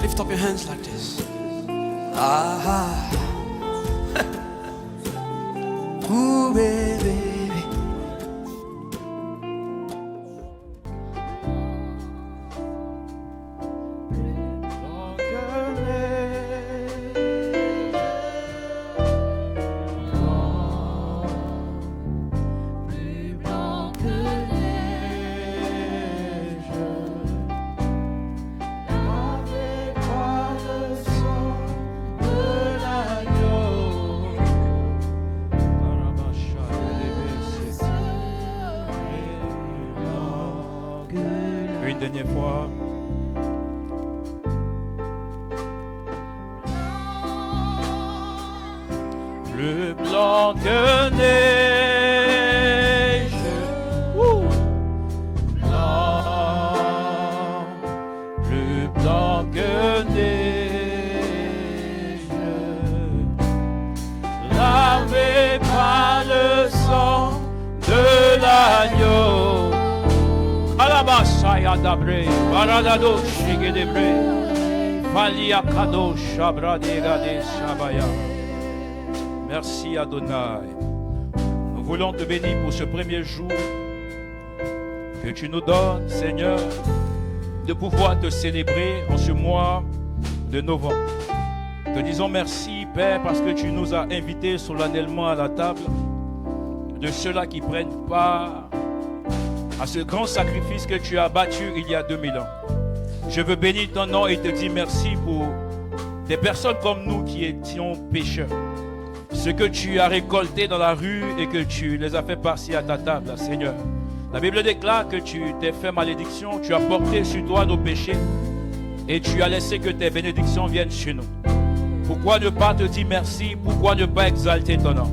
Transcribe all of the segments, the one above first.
Lift up your hands like this. Ah. Ooh, baby. Une dernière fois. Plus blanc que neige. Blanc. Plus blanc que neige. Lavé par le sang de l'agneau. Alabasaya dabre, baradado shigedebre, faliakado shabradegade shabaya. Merci Adonai. Nous voulons te bénir pour ce premier jour que tu nous donnes, Seigneur, de pouvoir te célébrer en ce mois de novembre. Te disons merci, Père, parce que tu nous as invités solennellement à la table de ceux-là qui prennent part à ce grand sacrifice que tu as battu il y a 2000 ans. Je veux bénir ton nom et te dire merci pour des personnes comme nous qui étions pécheurs. Ce que tu as récolté dans la rue et que tu les as fait passer à ta table, Seigneur. La Bible déclare que tu t'es fait malédiction, tu as porté sur toi nos péchés et tu as laissé que tes bénédictions viennent sur nous. Pourquoi ne pas te dire merci? Pourquoi ne pas exalter ton nom?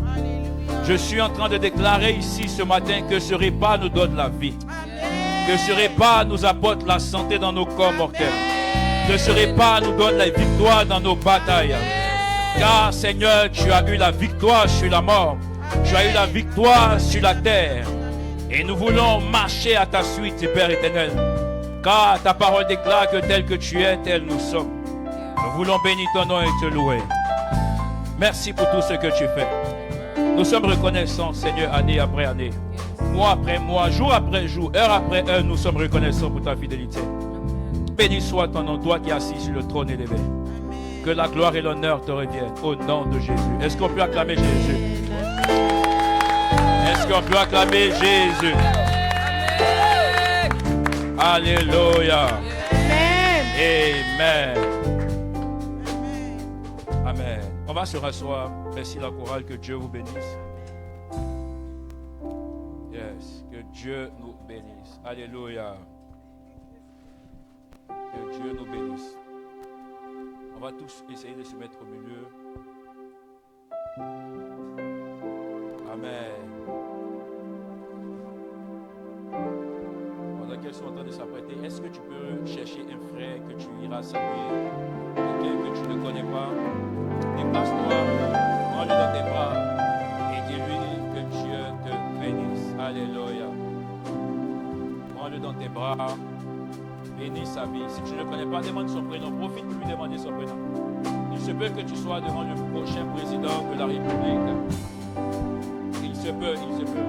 Je suis en train de déclarer ici ce matin que ce repas nous donne la vie. Que ce repas nous apporte la santé dans nos corps mortels. Que ce repas nous donne la victoire dans nos batailles. Car Seigneur, tu as eu la victoire sur la mort. Tu as eu la victoire sur la terre. Et nous voulons marcher à ta suite, Père éternel. Car ta parole déclare que tel que tu es, tel nous sommes. Nous voulons bénir ton nom et te louer. Merci pour tout ce que tu fais. Nous sommes reconnaissants, Seigneur, année après année. Mois après mois, jour après jour, heure après heure, nous sommes reconnaissants pour ta fidélité. Béni soit ton nom, toi qui es assis sur le trône élevé. Que la gloire et l'honneur te reviennent au nom de Jésus. Est-ce qu'on peut acclamer Jésus? Est-ce qu'on peut acclamer Jésus? Alléluia. Amen. Amen. On va se rasseoir. Merci la chorale. Que Dieu vous bénisse. Yes. Que Dieu nous bénisse. Alléluia. Que Dieu nous bénisse. On va tous essayer de se mettre au milieu. Amen. Pendant qu'elles sont en train de s'apprêter, est-ce que tu peux chercher un frère que tu iras saluer? Quelqu'un que tu ne connais pas? Dépasse-toi, prends-le dans tes bras et dis-lui que Dieu te bénisse. Alléluia. Prends-le dans tes bras. Bénis sa vie. Si tu ne le connais pas, demande son prénom. Profite pour lui demander son prénom. Il se peut que tu sois devant le prochain président de la République. Il se peut, il se peut.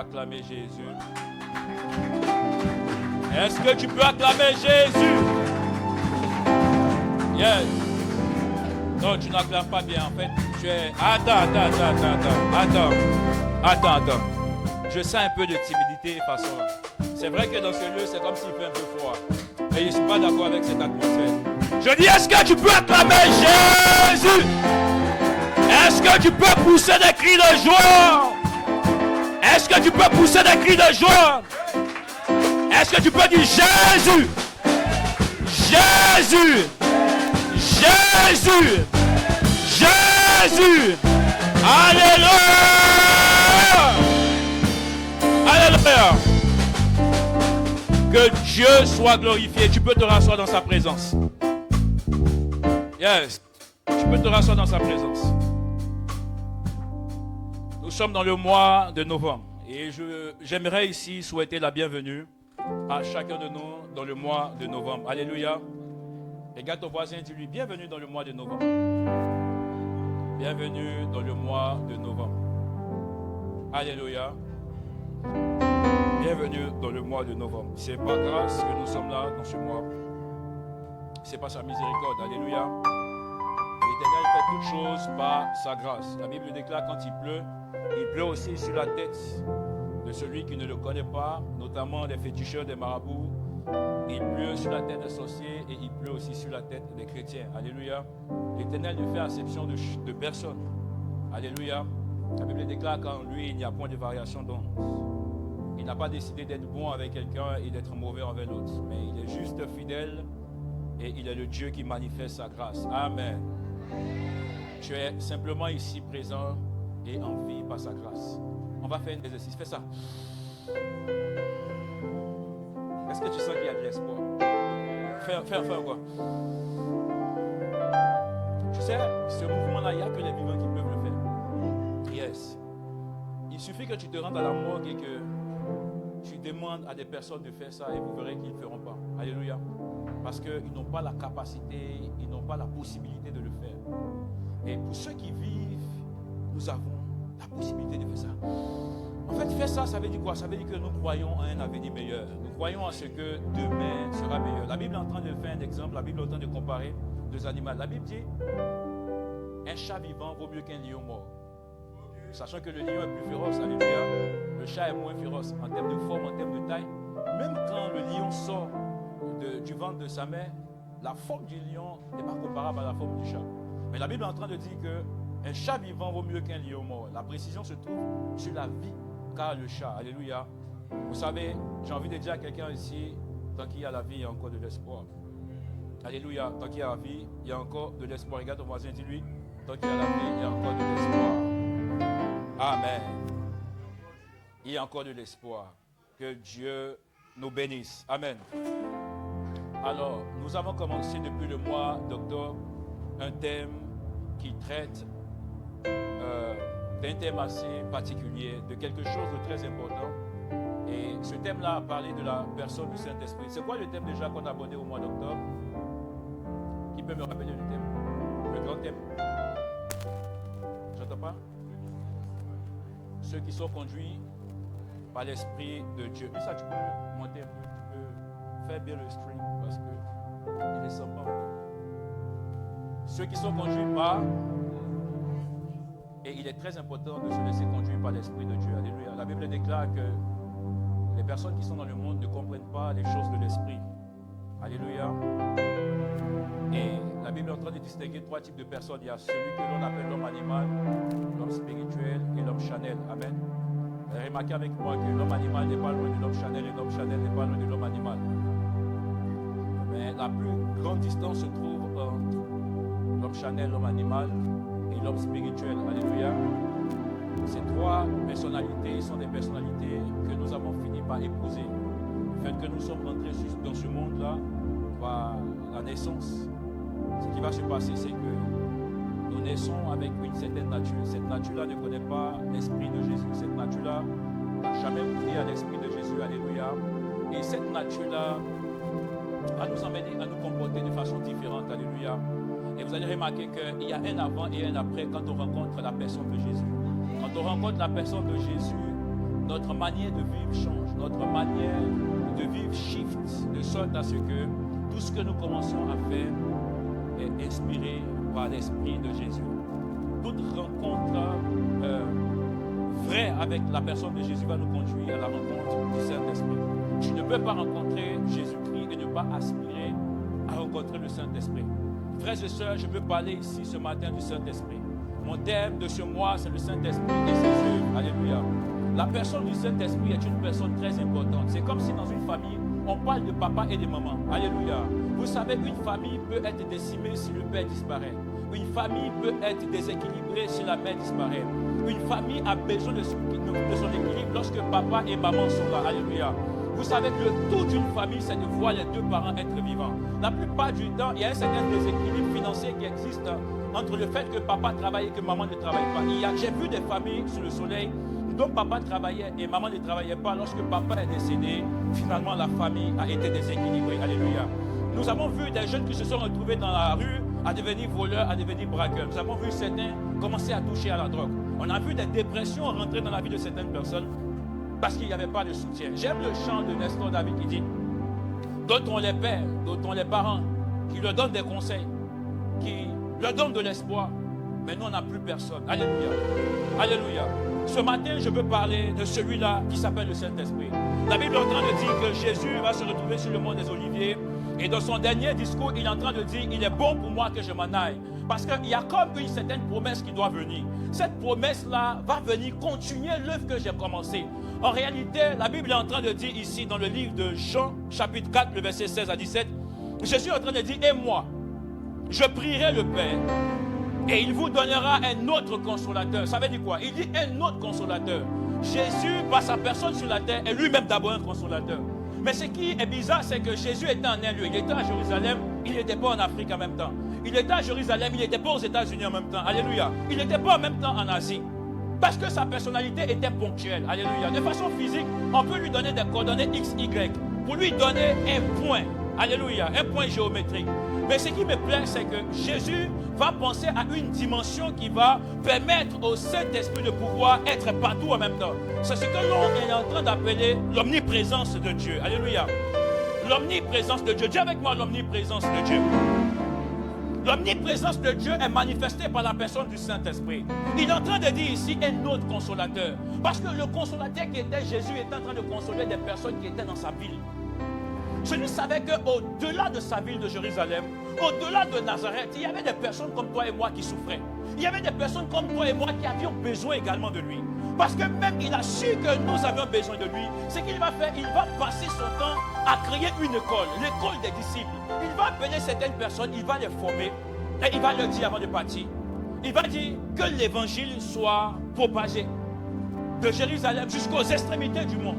Acclamer Jésus. Est-ce que tu peux acclamer Jésus? Yes. Non, tu n'acclames pas bien. En fait, Attends. Je sens un peu de timidité façon. C'est vrai que dans ce lieu, c'est comme s'il fait un peu froid. Mais je ne suis pas d'accord avec cette atmosphère. Je dis, est-ce que tu peux acclamer Jésus? Est-ce que tu peux pousser des cris de joie? Est-ce que tu peux pousser des cris de joie? Est-ce que tu peux dire Jésus? Jésus! Jésus! Jésus! Alléluia! Alléluia! Que Dieu soit glorifié. Tu peux te rasseoir dans sa présence. Yes. Tu peux te rasseoir dans sa présence. Nous sommes dans le mois de novembre. Et j'aimerais ici souhaiter la bienvenue à chacun de nous dans le mois de novembre. Alléluia. Regarde ton voisin et dis-lui, bienvenue dans le mois de novembre. Bienvenue dans le mois de novembre. Alléluia. Bienvenue dans le mois de novembre. C'est par grâce que nous sommes là dans ce mois. C'est par sa miséricorde. Alléluia. L'Éternel fait toutes choses par sa grâce. La Bible déclare quand il pleut aussi sur la tête de celui qui ne le connaît pas, notamment des féticheurs, des marabouts. Il pleut sur la tête des sorciers et il pleut aussi sur la tête des chrétiens. Alléluia. L'Éternel ne fait exception de personne. Alléluia. La Bible déclare qu'en lui, il n'y a point de variation d'onde. Il n'a pas décidé d'être bon avec quelqu'un et d'être mauvais envers l'autre. Mais il est juste fidèle et il est le Dieu qui manifeste sa grâce. Amen. Tu es simplement ici présent et en vie par sa grâce. On va faire un exercice. Fais ça. Est-ce que tu sens qu'il y a de l'espoir? Fais quoi? Tu sais, ce mouvement-là, il n'y a que les vivants qui peuvent le faire. Yes. Il suffit que tu te rendes à la morgue et que tu demandes à des personnes de faire ça et vous verrez qu'ils ne le feront pas. Alléluia. Parce qu'ils n'ont pas la capacité, ils n'ont pas la possibilité de le faire. Et pour ceux qui vivent, nous avons la possibilité de faire ça. En fait, faire ça, ça veut dire quoi? Ça veut dire que nous croyons à un avenir meilleur. Nous croyons à ce que demain sera meilleur. La Bible est en train de faire un exemple. La Bible est en train de comparer deux animaux. La Bible dit, un chat vivant vaut mieux qu'un lion mort. Sachant que le lion est plus féroce, alléluia. Le chat est moins féroce en termes de forme, en termes de taille. Même quand le lion sort du ventre de sa mère, la forme du lion n'est pas comparable à la forme du chat. Mais la Bible est en train de dire qu'un chat vivant vaut mieux qu'un lion mort. La précision se trouve sur la vie qu'a le chat. Alléluia. Vous savez, j'ai envie de dire à quelqu'un ici, tant qu'il y a la vie, il y a encore de l'espoir. Alléluia. Tant qu'il y a la vie, il y a encore de l'espoir. Regarde ton voisin, dis-lui, tant qu'il y a la vie, il y a encore de l'espoir. Amen. Il y a encore de l'espoir. Que Dieu nous bénisse. Amen. Alors, nous avons commencé depuis le mois d'octobre un thème qui traite d'un thème assez particulier, de quelque chose de très important. Et ce thème-là a parlé de la personne du Saint-Esprit. C'est quoi le thème déjà qu'on a abordé au mois d'octobre? Qui peut me rappeler le thème? Le grand thème? J'entends pas? Ceux qui sont conduits par l'Esprit de Dieu. Mais ça, tu peux monter un peu, tu peux faire bien le stream parce qu'il ne sent pas encore. Ceux qui sont conduits par, et il est très important de se laisser conduire par l'Esprit de Dieu. Alléluia. La Bible déclare que les personnes qui sont dans le monde ne comprennent pas les choses de l'Esprit. Alléluia. Et la Bible est en train de distinguer trois types de personnes. Il y a celui que l'on appelle l'homme animal, l'homme spirituel et l'homme charnel. Amen. Remarquez avec moi que l'homme animal n'est pas loin de l'homme charnel et l'homme charnel n'est pas loin de l'homme animal. Mais la plus grande distance se trouve entre l'homme charnel, l'homme animal et l'homme spirituel. Alléluia. Ces trois personnalités sont des personnalités que nous avons fini par épouser. Le fait que nous sommes rentrés dans ce monde-là par la naissance, ce qui va se passer, c'est que nous naissons avec une certaine nature. Cette nature-là ne connaît pas l'Esprit de Jésus. Cette nature-là n'a jamais goûté à l'Esprit de Jésus. Alléluia. Et cette nature-là va nous emmener à nous comporter de façon différente. Alléluia. Et vous allez remarquer qu'il y a un avant et un après quand on rencontre la personne de Jésus. Quand on rencontre la personne de Jésus, notre manière de vivre change. Notre manière de vivre shift. De sorte à ce que tout ce que nous commençons à faire est inspiré par l'Esprit de Jésus. toute rencontre vraie avec la personne de Jésus va nous conduire à la rencontre du Saint-Esprit. Tu ne peux pas rencontrer Jésus-Christ et ne pas aspirer à rencontrer le Saint-Esprit. Frères et sœurs, je veux parler ici ce matin du Saint-Esprit. Mon thème de ce mois, c'est le Saint-Esprit et ses œuvres. Alléluia. La personne du Saint-Esprit est une personne très importante. C'est comme si dans une famille, on parle de papa et de maman. Alléluia. Vous savez, une famille peut être décimée si le père disparaît. Une famille peut être déséquilibrée si la mère disparaît. Une famille a besoin de son équilibre lorsque papa et maman sont là. Alléluia. Vous savez que le tout d'une famille, c'est de voir les deux parents être vivants. La plupart du temps, il y a un certain déséquilibre financier qui existe entre le fait que papa travaille et que maman ne travaille pas. J'ai vu des familles sous le soleil dont papa travaillait et maman ne travaillait pas. Lorsque papa est décédé, finalement la famille a été déséquilibrée. Alléluia. Nous avons vu des jeunes qui se sont retrouvés dans la rue à devenir voleurs, à devenir braqueurs. Nous avons vu certains commencer à toucher à la drogue. On a vu des dépressions rentrer dans la vie de certaines personnes parce qu'il n'y avait pas de soutien. J'aime le chant de Nestor David qui dit: d'autres ont les pères, d'autres ont les parents qui leur donnent des conseils, qui leur donnent de l'espoir. Mais nous, on n'a plus personne. Alléluia. Alléluia. Ce matin, je veux parler de celui-là qui s'appelle le Saint-Esprit. La Bible est en train de dire que Jésus va se retrouver sur le mont des Oliviers. Et dans son dernier discours, il est en train de dire: il est bon pour moi que je m'en aille. Parce qu'il y a comme une certaine promesse qui doit venir. Cette promesse-là va venir continuer l'œuvre que j'ai commencée. En réalité, la Bible est en train de dire ici, dans le livre de Jean, chapitre 4, le verset 16 à 17, Jésus est en train de dire: et moi, je prierai le Père, et il vous donnera un autre consolateur. Ça veut dire quoi? Il dit un autre consolateur. Jésus, par sa personne sur la terre, est lui-même d'abord un consolateur. Mais ce qui est bizarre, c'est que Jésus était en un lieu. Il était à Jérusalem, il n'était pas en Afrique en même temps. Il était à Jérusalem, il n'était pas aux États-Unis en même temps. Alléluia. Il n'était pas en même temps en Asie. Parce que sa personnalité était ponctuelle. Alléluia. De façon physique, on peut lui donner des coordonnées X, Y pour lui donner un point. Alléluia. Un point géométrique. Mais ce qui me plaît, c'est que Jésus va penser à une dimension qui va permettre au Saint-Esprit de pouvoir être partout en même temps. C'est ce que l'on est en train d'appeler l'omniprésence de Dieu. Alléluia. L'omniprésence de Dieu. Dis avec moi l'omniprésence de Dieu. L'omniprésence de Dieu est manifestée par la personne du Saint-Esprit. Il est en train de dire ici un autre consolateur. Parce que le consolateur qui était Jésus est en train de consoler des personnes qui étaient dans sa ville. Jésus savait qu'au-delà de sa ville de Jérusalem, au-delà de Nazareth, il y avait des personnes comme toi et moi qui souffraient. Il y avait des personnes comme toi et moi qui avions besoin également de lui. Parce que même il a su que nous avions besoin de lui. Ce qu'il va faire, il va passer son temps à créer une école, l'école des disciples. Il va appeler certaines personnes, il va les former et il va leur dire avant de partir. Il va dire que l'évangile soit propagé de Jérusalem jusqu'aux extrémités du monde.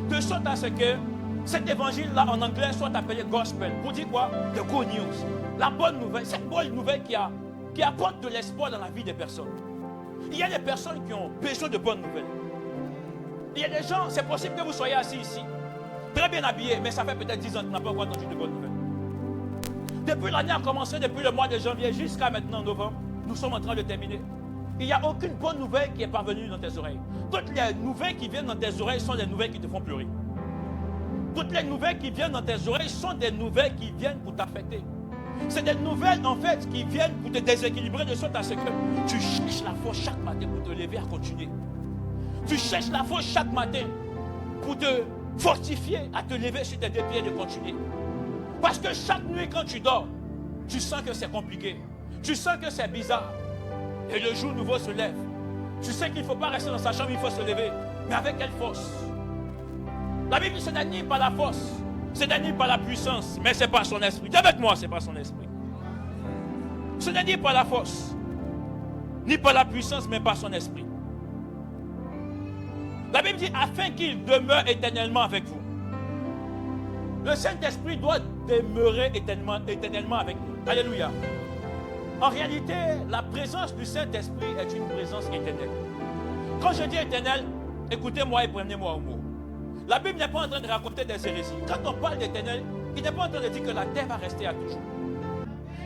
De sorte à ce que cet évangile-là en anglais soit appelé gospel. Pour dire quoi? The good news. La bonne nouvelle. Cette bonne nouvelle qui apporte de l'espoir dans la vie des personnes. Il y a des personnes qui ont besoin de bonnes nouvelles. Il y a des gens, c'est possible que vous soyez assis ici, très bien habillés, mais ça fait peut-être 10 ans que vous n'avez pas encore entendu de bonnes nouvelles. Depuis l'année a commencé, depuis le mois de janvier jusqu'à maintenant, novembre, nous sommes en train de terminer. Il n'y a aucune bonne nouvelle qui est parvenue dans tes oreilles. Toutes les nouvelles qui viennent dans tes oreilles sont des nouvelles qui te font pleurer. Toutes les nouvelles qui viennent dans tes oreilles sont des nouvelles qui viennent pour t'affecter. C'est des nouvelles en fait qui viennent pour te déséquilibrer de sorte à ce que tu cherches la force chaque matin pour te lever à continuer. Tu cherches la force chaque matin pour te fortifier à te lever sur tes deux pieds et de continuer. Parce que chaque nuit quand tu dors, tu sens que c'est compliqué. Tu sens que c'est bizarre. Et le jour nouveau se lève. Tu sais qu'il ne faut pas rester dans sa chambre, il faut se lever. Mais avec quelle force? La Bible, ce n'est ni par la force, ce n'est ni par la puissance, mais c'est par son esprit. Dis avec moi, c'est par son esprit. Ce n'est ni par la force, ni par la puissance, mais par son esprit. La Bible dit, afin qu'il demeure éternellement avec vous. Le Saint-Esprit doit demeurer éternellement avec nous. Alléluia. En réalité, la présence du Saint-Esprit est une présence éternelle. Quand je dis éternelle, écoutez-moi et prenez-moi au mot. La Bible n'est pas en train de raconter des hérésies. Quand on parle d'éternel, il n'est pas en train de dire que la terre va rester à toujours.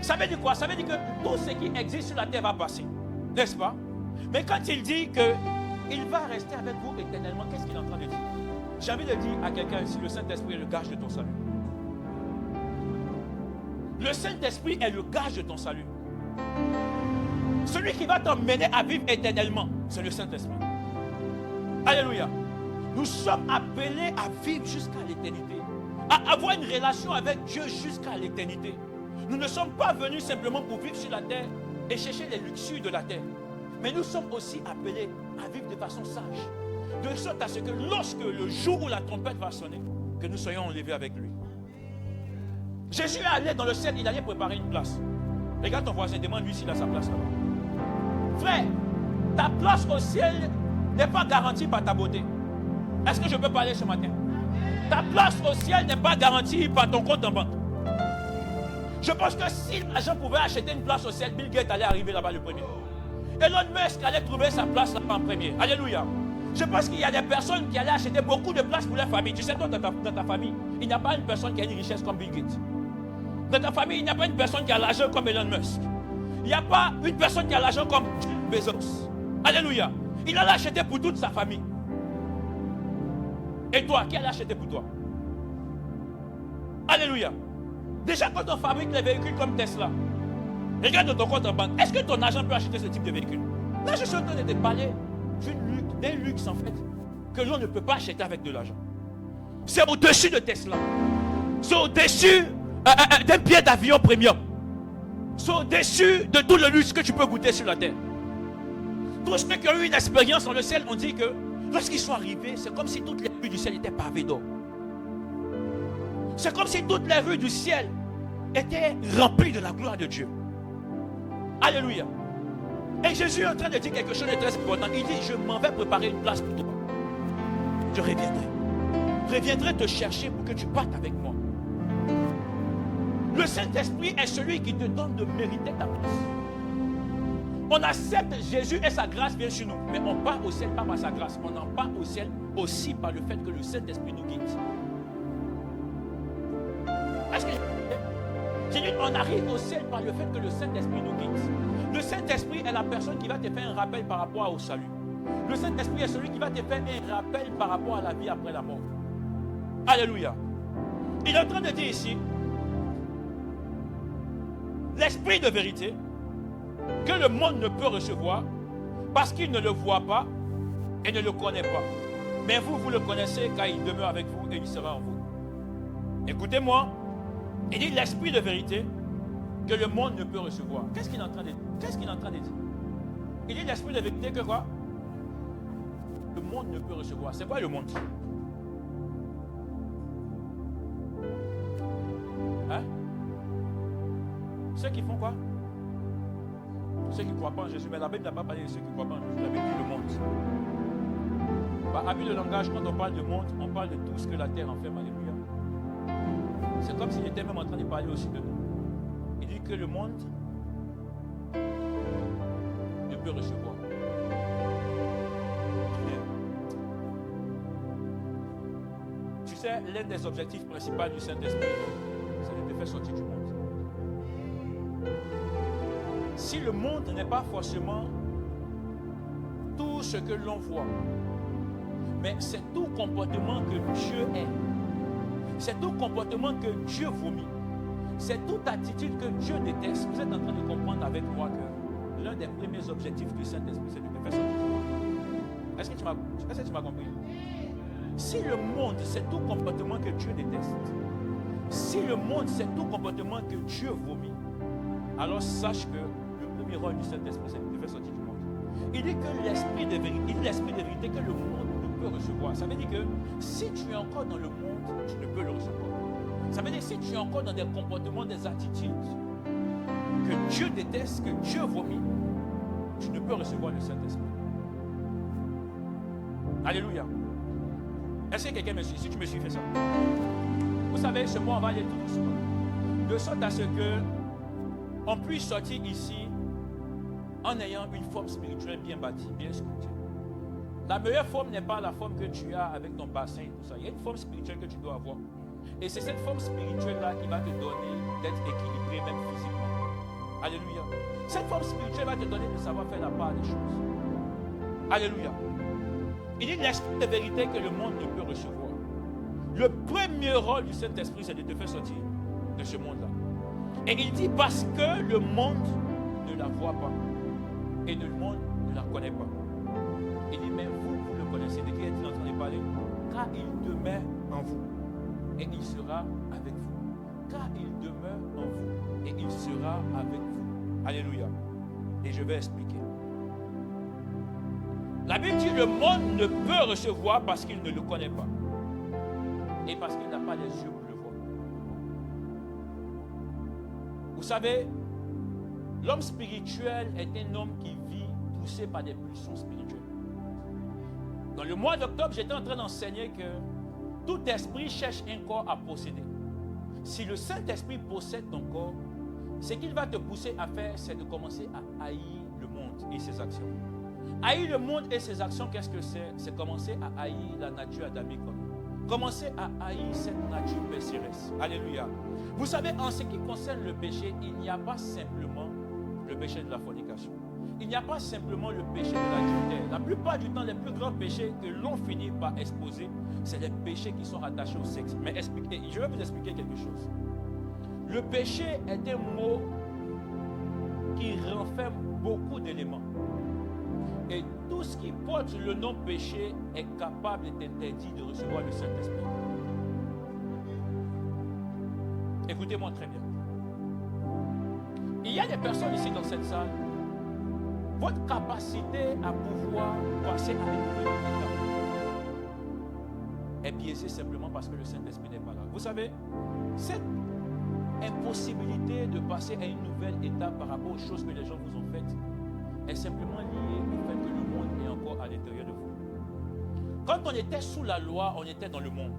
Ça veut dire quoi? Ça veut dire que tout ce qui existe sur la terre va passer. N'est-ce pas? Mais quand il dit qu'il va rester avec vous éternellement, qu'est-ce qu'il est en train de dire? J'ai envie de dire à quelqu'un ici, le Saint-Esprit est le gage de ton salut. Le Saint-Esprit est le gage de ton salut. Celui qui va t'emmener à vivre éternellement, c'est le Saint-Esprit. Alléluia. Nous sommes appelés à vivre jusqu'à l'éternité, à avoir une relation avec Dieu jusqu'à l'éternité. Nous ne sommes pas venus simplement pour vivre sur la terre et chercher les luxures de la terre. Mais nous sommes aussi appelés à vivre de façon sage. De sorte à ce que lorsque le jour où la trompette va sonner, que nous soyons enlevés avec lui. Jésus est allé dans le ciel, il allait préparer une place. Regarde ton voisin, demande-lui s'il a sa place là-bas. Frère, ta place au ciel n'est pas garantie par ta beauté. Est-ce que je peux parler ce matin? Ta place au ciel n'est pas garantie par ton compte en banque. Je pense que si l'argent pouvait acheter une place au ciel, Bill Gates allait arriver là-bas le premier. Elon Musk allait trouver sa place là-bas en premier. Alléluia. Je pense qu'il y a des personnes qui allaient acheter beaucoup de places pour leur famille. Tu sais, toi, dans ta famille, il n'y a pas une personne qui a une richesse comme Bill Gates. Dans ta famille, il n'y a pas une personne qui a l'argent comme Elon Musk. Il n'y a pas une personne qui a l'argent comme Bezos. Alléluia. Il allait acheter pour toute sa famille. Et toi, qui allait acheter pour toi? Alléluia. Déjà, quand on fabrique les véhicules comme Tesla, regarde ton compte en banque. Est-ce que ton argent peut acheter ce type de véhicule? Là, je suis en train de te parler d'un luxe, en fait, que l'on ne peut pas acheter avec de l'argent. C'est au-dessus de Tesla. C'est au-dessus d'un billet d'avion premium. C'est au-dessus de tout le luxe que tu peux goûter sur la terre. Tous ceux qui ont eu une expérience dans le ciel ont dit que lorsqu'ils sont arrivés, c'est comme si toutes les rues du ciel étaient pavées d'or. C'est comme si toutes les rues du ciel étaient remplies de la gloire de Dieu. Alléluia. Et Jésus est en train de dire quelque chose de très important. Il dit, je m'en vais préparer une place pour toi. Je reviendrai. Je reviendrai te chercher pour que tu partes avec moi. Le Saint-Esprit est celui qui te donne de mériter ta place. On accepte Jésus et sa grâce vient sur nous. Mais on part au ciel pas par sa grâce. On en part au ciel aussi par le fait que le Saint-Esprit nous guide. Est-ce que j'ai dit, on arrive au ciel par le fait que le Saint-Esprit nous guide. Le Saint-Esprit est la personne qui va te faire un rappel par rapport au salut. Le Saint-Esprit est celui qui va te faire un rappel par rapport à la vie après la mort. Alléluia. Il est en train de dire ici, l'Esprit de vérité que le monde ne peut recevoir parce qu'il ne le voit pas et ne le connaît pas. Mais vous, vous le connaissez car il demeure avec vous et il sera en vous. Écoutez-moi. Il dit l'Esprit de vérité que le monde ne peut recevoir. Qu'est-ce qu'il est en train de dire? Qu'est-ce qu'il est en train de dire? Il dit l'Esprit de vérité que quoi? Le monde ne peut recevoir. C'est quoi le monde? Hein? Ceux qui font quoi? Ceux qui ne croient pas en Jésus. Mais la Bible n'a pas parlé de ceux qui ne croient pas en Jésus. La Bible dit le monde. Habit de langage, quand on parle de monde, on parle de tout ce que la terre enferme. Alléluia. C'est comme s'il était même en train de parler aussi de nous. Il dit que le monde ne peut recevoir. Tu sais, l'un des objectifs principaux du Saint-Esprit, c'est de te faire sortir du monde. Si le monde n'est pas forcément tout ce que l'on voit, mais c'est tout comportement que Dieu est. C'est tout comportement que Dieu vomit. C'est toute attitude que Dieu déteste. Vous êtes en train de comprendre avec moi que l'un des premiers objectifs du Saint-Esprit, c'est de te faire sortir du monde. Est-ce que tu m'as compris? Si le monde, c'est tout comportement que Dieu déteste, si le monde, c'est tout comportement que Dieu vomit, alors sache que le premier rôle du Saint-Esprit, c'est de te faire sortir du monde. Il dit que l'Esprit de vérité, que le monde ne peut recevoir. Ça veut dire que si tu es encore dans le monde, tu ne peux le recevoir. Ça veut dire que si tu es encore dans des comportements, des attitudes que Dieu déteste, que Dieu vomit, tu ne peux recevoir le Saint-Esprit. Alléluia. Est-ce que quelqu'un me suit? Si tu me suis, fais ça. Vous savez, ce mois, on va aller tout doucement. De sorte à ce que on puisse sortir ici en ayant une forme spirituelle bien bâtie, bien sculptée. La meilleure forme n'est pas la forme que tu as avec ton bassin et tout ça. Il y a une forme spirituelle que tu dois avoir. Et c'est cette forme spirituelle-là qui va te donner d'être équilibré même physiquement. Alléluia. Cette forme spirituelle va te donner de savoir faire la part des choses. Alléluia. Il dit l'Esprit de vérité que le monde ne peut recevoir. Le premier rôle du Saint-Esprit, c'est de te faire sortir de ce monde-là. Et il dit parce que le monde ne la voit pas Et le monde ne la connaît pas. Il dit, mais vous, vous le connaissez. De qui est-il en train de parler? Car il demeure en vous. Et il sera avec vous. Car il demeure en vous. Et il sera avec vous. Alléluia. Et je vais expliquer. La Bible dit, le monde ne peut recevoir parce qu'il ne le connaît pas. Et parce qu'il n'a pas les yeux pour le voir. Vous savez, l'homme spirituel est un homme qui vit poussé par des pulsions spirituelles. Dans le mois d'octobre, j'étais en train d'enseigner que tout esprit cherche un corps à posséder. Si le Saint-Esprit possède ton corps, ce qu'il va te pousser à faire, c'est de commencer à haïr le monde et ses actions. Haïr le monde et ses actions, qu'est-ce que c'est? C'est commencer à haïr la nature adamique. Commencer à haïr cette nature pécheresse. Alléluia. Vous savez, en ce qui concerne le péché, il n'y a pas simplement le péché de la fornication. Il n'y a pas simplement le péché de l'adultère. La plupart du temps, les plus grands péchés que l'on finit par exposer, c'est les péchés qui sont rattachés au sexe. Mais je vais vous expliquer quelque chose. Le péché est un mot qui renferme beaucoup d'éléments. Et tout ce qui porte le nom péché est capable et interdit de recevoir le Saint-Esprit. Écoutez-moi très bien. Il y a des personnes ici dans cette salle. Votre capacité à pouvoir passer à une nouvelle étape est biaisée simplement parce que le Saint-Esprit n'est pas là. Vous savez, cette impossibilité de passer à une nouvelle étape par rapport aux choses que les gens vous ont faites est simplement liée au fait que le monde est encore à l'intérieur de vous. Quand on était sous la loi, on était dans le monde.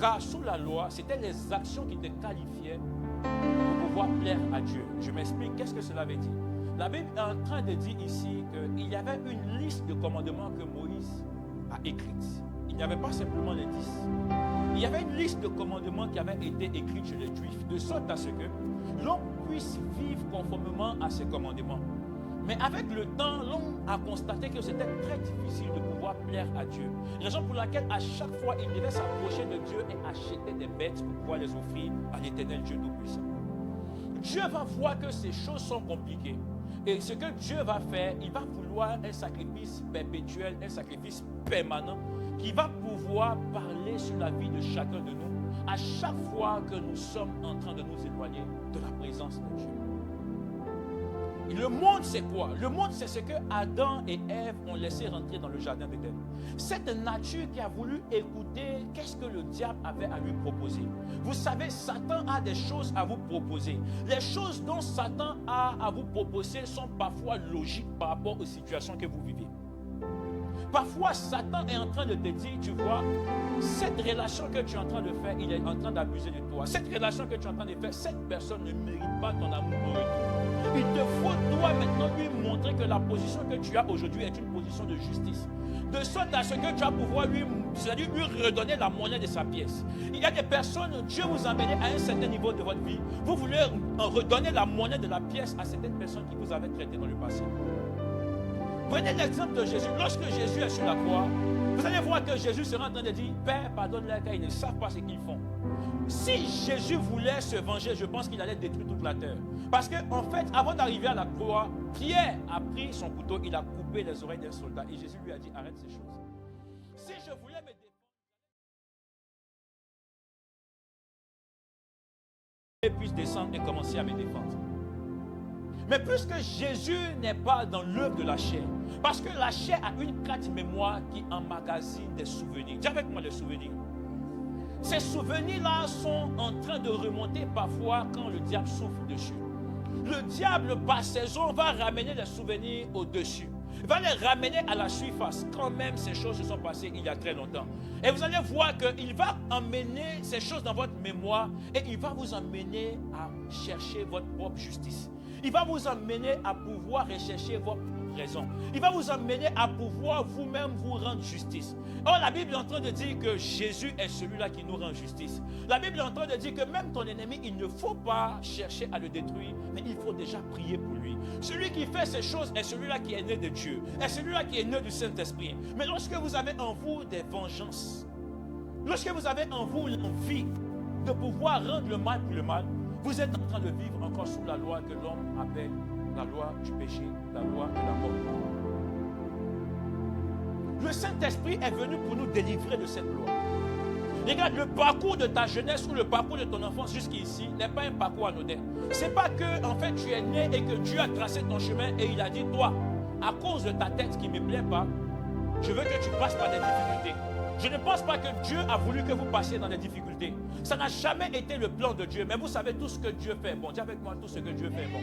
Car sous la loi, c'était les actions qui te qualifiaient pour pouvoir plaire à Dieu. Je m'explique, qu'est-ce que cela veut dire? La Bible est en train de dire ici qu'il y avait une liste de commandements que Moïse a écrite. Il n'y avait pas simplement les 10. Il y avait une liste de commandements qui avait été écrite chez les Juifs, de sorte à ce que l'on puisse vivre conformément à ces commandements. Mais avec le temps, l'on a constaté que c'était très difficile de pouvoir plaire à Dieu. Raison pour laquelle à chaque fois, il devait s'approcher de Dieu et acheter des bêtes pour pouvoir les offrir à l'Éternel Dieu Tout-Puissant. Dieu va voir que ces choses sont compliquées. Et ce que Dieu va faire, il va vouloir un sacrifice perpétuel, un sacrifice permanent, qui va pouvoir parler sur la vie de chacun de nous à chaque fois que nous sommes en train de nous éloigner de la présence de Dieu. Et le monde, c'est quoi? Le monde, c'est ce que Adam et Ève ont laissé rentrer dans le jardin d'Éden. Cette nature qui a voulu écouter qu'est-ce que le diable avait à lui proposer. Vous savez, Satan a des choses à vous proposer. Les choses dont Satan a à vous proposer sont parfois logiques par rapport aux situations que vous vivez. Parfois, Satan est en train de te dire, tu vois, cette relation que tu es en train de faire, il est en train d'abuser de toi. Cette relation que tu es en train de faire, cette personne ne mérite pas ton amour en retour. Il te faut, toi, maintenant, lui montrer que la position que tu as aujourd'hui est une position de justice. De sorte à ce que tu vas pouvoir lui redonner la monnaie de sa pièce. Il y a des personnes, Dieu vous a amené à un certain niveau de votre vie. Vous voulez redonner la monnaie de la pièce à certaines personnes qui vous avaient traité dans le passé. Prenez l'exemple de Jésus. Lorsque Jésus est sur la croix, vous allez voir que Jésus sera en train de dire, Père, pardonne-leur car ils ne savent pas ce qu'ils font. Si Jésus voulait se venger, je pense qu'il allait détruire toute la terre. Parce qu'en fait, avant d'arriver à la croix, Pierre a pris son couteau, il a coupé les oreilles d'un soldat. Et Jésus lui a dit, arrête ces choses. Si je voulais me défendre, je puisse descendre et commencer à me défendre. Mais puisque Jésus n'est pas dans l'œuvre de la chair, parce que la chair a une carte mémoire qui emmagasine des souvenirs. Dis avec moi les souvenirs. Ces souvenirs-là sont en train de remonter parfois quand le diable souffle dessus. Le diable, par saison, va ramener les souvenirs au-dessus. Il va les ramener à la surface quand même ces choses se sont passées il y a très longtemps. Et vous allez voir qu'il va emmener ces choses dans votre mémoire et il va vous emmener à chercher votre propre justice. Il va vous emmener à pouvoir rechercher votre raison. Il va vous emmener à pouvoir vous-même vous rendre justice. Or, la Bible est en train de dire que Jésus est celui-là qui nous rend justice. La Bible est en train de dire que même ton ennemi, il ne faut pas chercher à le détruire, mais il faut déjà prier pour lui. Celui qui fait ces choses est celui-là qui est né de Dieu, est celui-là qui est né du Saint-Esprit. Mais lorsque vous avez en vous des vengeances, lorsque vous avez en vous l'envie de pouvoir rendre le mal pour le mal, vous êtes en train de vivre encore sous la loi que l'homme appelle la loi du péché, la loi de la mort. Le Saint-Esprit est venu pour nous délivrer de cette loi. Regarde, le parcours de ta jeunesse ou le parcours de ton enfance jusqu'ici n'est pas un parcours anodin. Ce n'est pas que en fait, tu es né et que Dieu a tracé ton chemin et il a dit, toi, à cause de ta tête qui ne me plaît pas, je veux que tu passes par des difficultés. Je ne pense pas que Dieu a voulu que vous passiez dans des difficultés. Ça n'a jamais été le plan de Dieu. Mais vous savez tout ce que Dieu fait. Bon, dis avec moi tout ce que Dieu fait. Bon.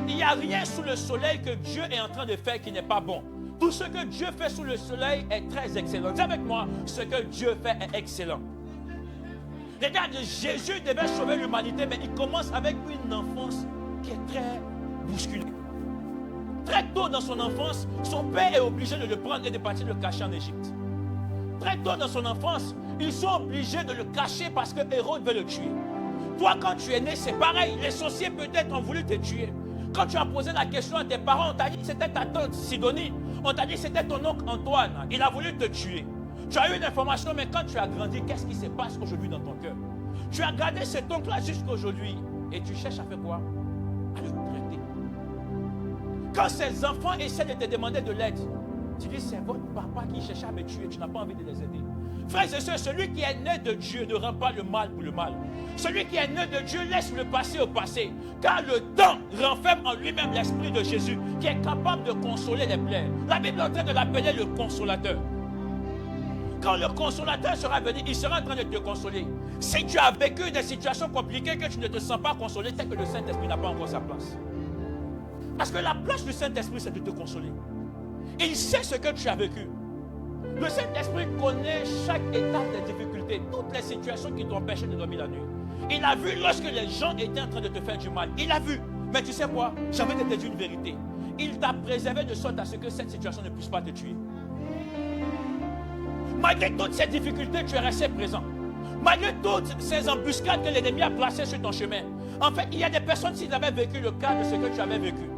Il n'y a rien sous le soleil que Dieu est en train de faire qui n'est pas bon. Tout ce que Dieu fait sous le soleil est très excellent. Dis avec moi, ce que Dieu fait est excellent. Regarde, Jésus devait sauver l'humanité, mais il commence avec une enfance qui est très bousculée. Très tôt dans son enfance, son père est obligé de le prendre et de partir le cacher en Égypte. Très tôt dans son enfance, ils sont obligés de le cacher parce que Hérode veut le tuer. Toi, quand tu es né, c'est pareil. Les sorciers peut-être ont voulu te tuer. Quand tu as posé la question à tes parents, on t'a dit que c'était ta tante Sidonie. On t'a dit que c'était ton oncle Antoine. Il a voulu te tuer. Tu as eu une information, mais quand tu as grandi, qu'est-ce qui se passe aujourd'hui dans ton cœur? Tu as gardé cet oncle-là jusqu'à aujourd'hui. Et tu cherches à faire quoi? À le traiter. Quand ces enfants essaient de te demander de l'aide, tu dis, c'est votre papa qui cherchait à me tuer. Tu n'as pas envie de les aider. Frères et sœurs, celui qui est né de Dieu ne rend pas le mal pour le mal. Celui qui est né de Dieu laisse le passé au passé. Car le temps renferme en lui-même l'esprit de Jésus qui est capable de consoler les plaies. La Bible est en train de l'appeler le consolateur. Quand le consolateur sera venu, il sera en train de te consoler. Si tu as vécu des situations compliquées que tu ne te sens pas consolé, c'est que le Saint-Esprit n'a pas encore sa place. Parce que la place du Saint-Esprit, c'est de te consoler. Il sait ce que tu as vécu. Le Saint-Esprit connaît chaque étape des difficultés, toutes les situations qui t'ont empêché de dormir la nuit. Il a vu lorsque les gens étaient en train de te faire du mal. Il a vu. Mais tu sais quoi? J'ai envie de te dire une vérité. Il t'a préservé de sorte à ce que cette situation ne puisse pas te tuer. Malgré toutes ces difficultés, tu es resté présent. Malgré toutes ces embuscades que l'ennemi a placées sur ton chemin. En fait, il y a des personnes, s'ils avaient vécu le cas de ce que tu avais vécu,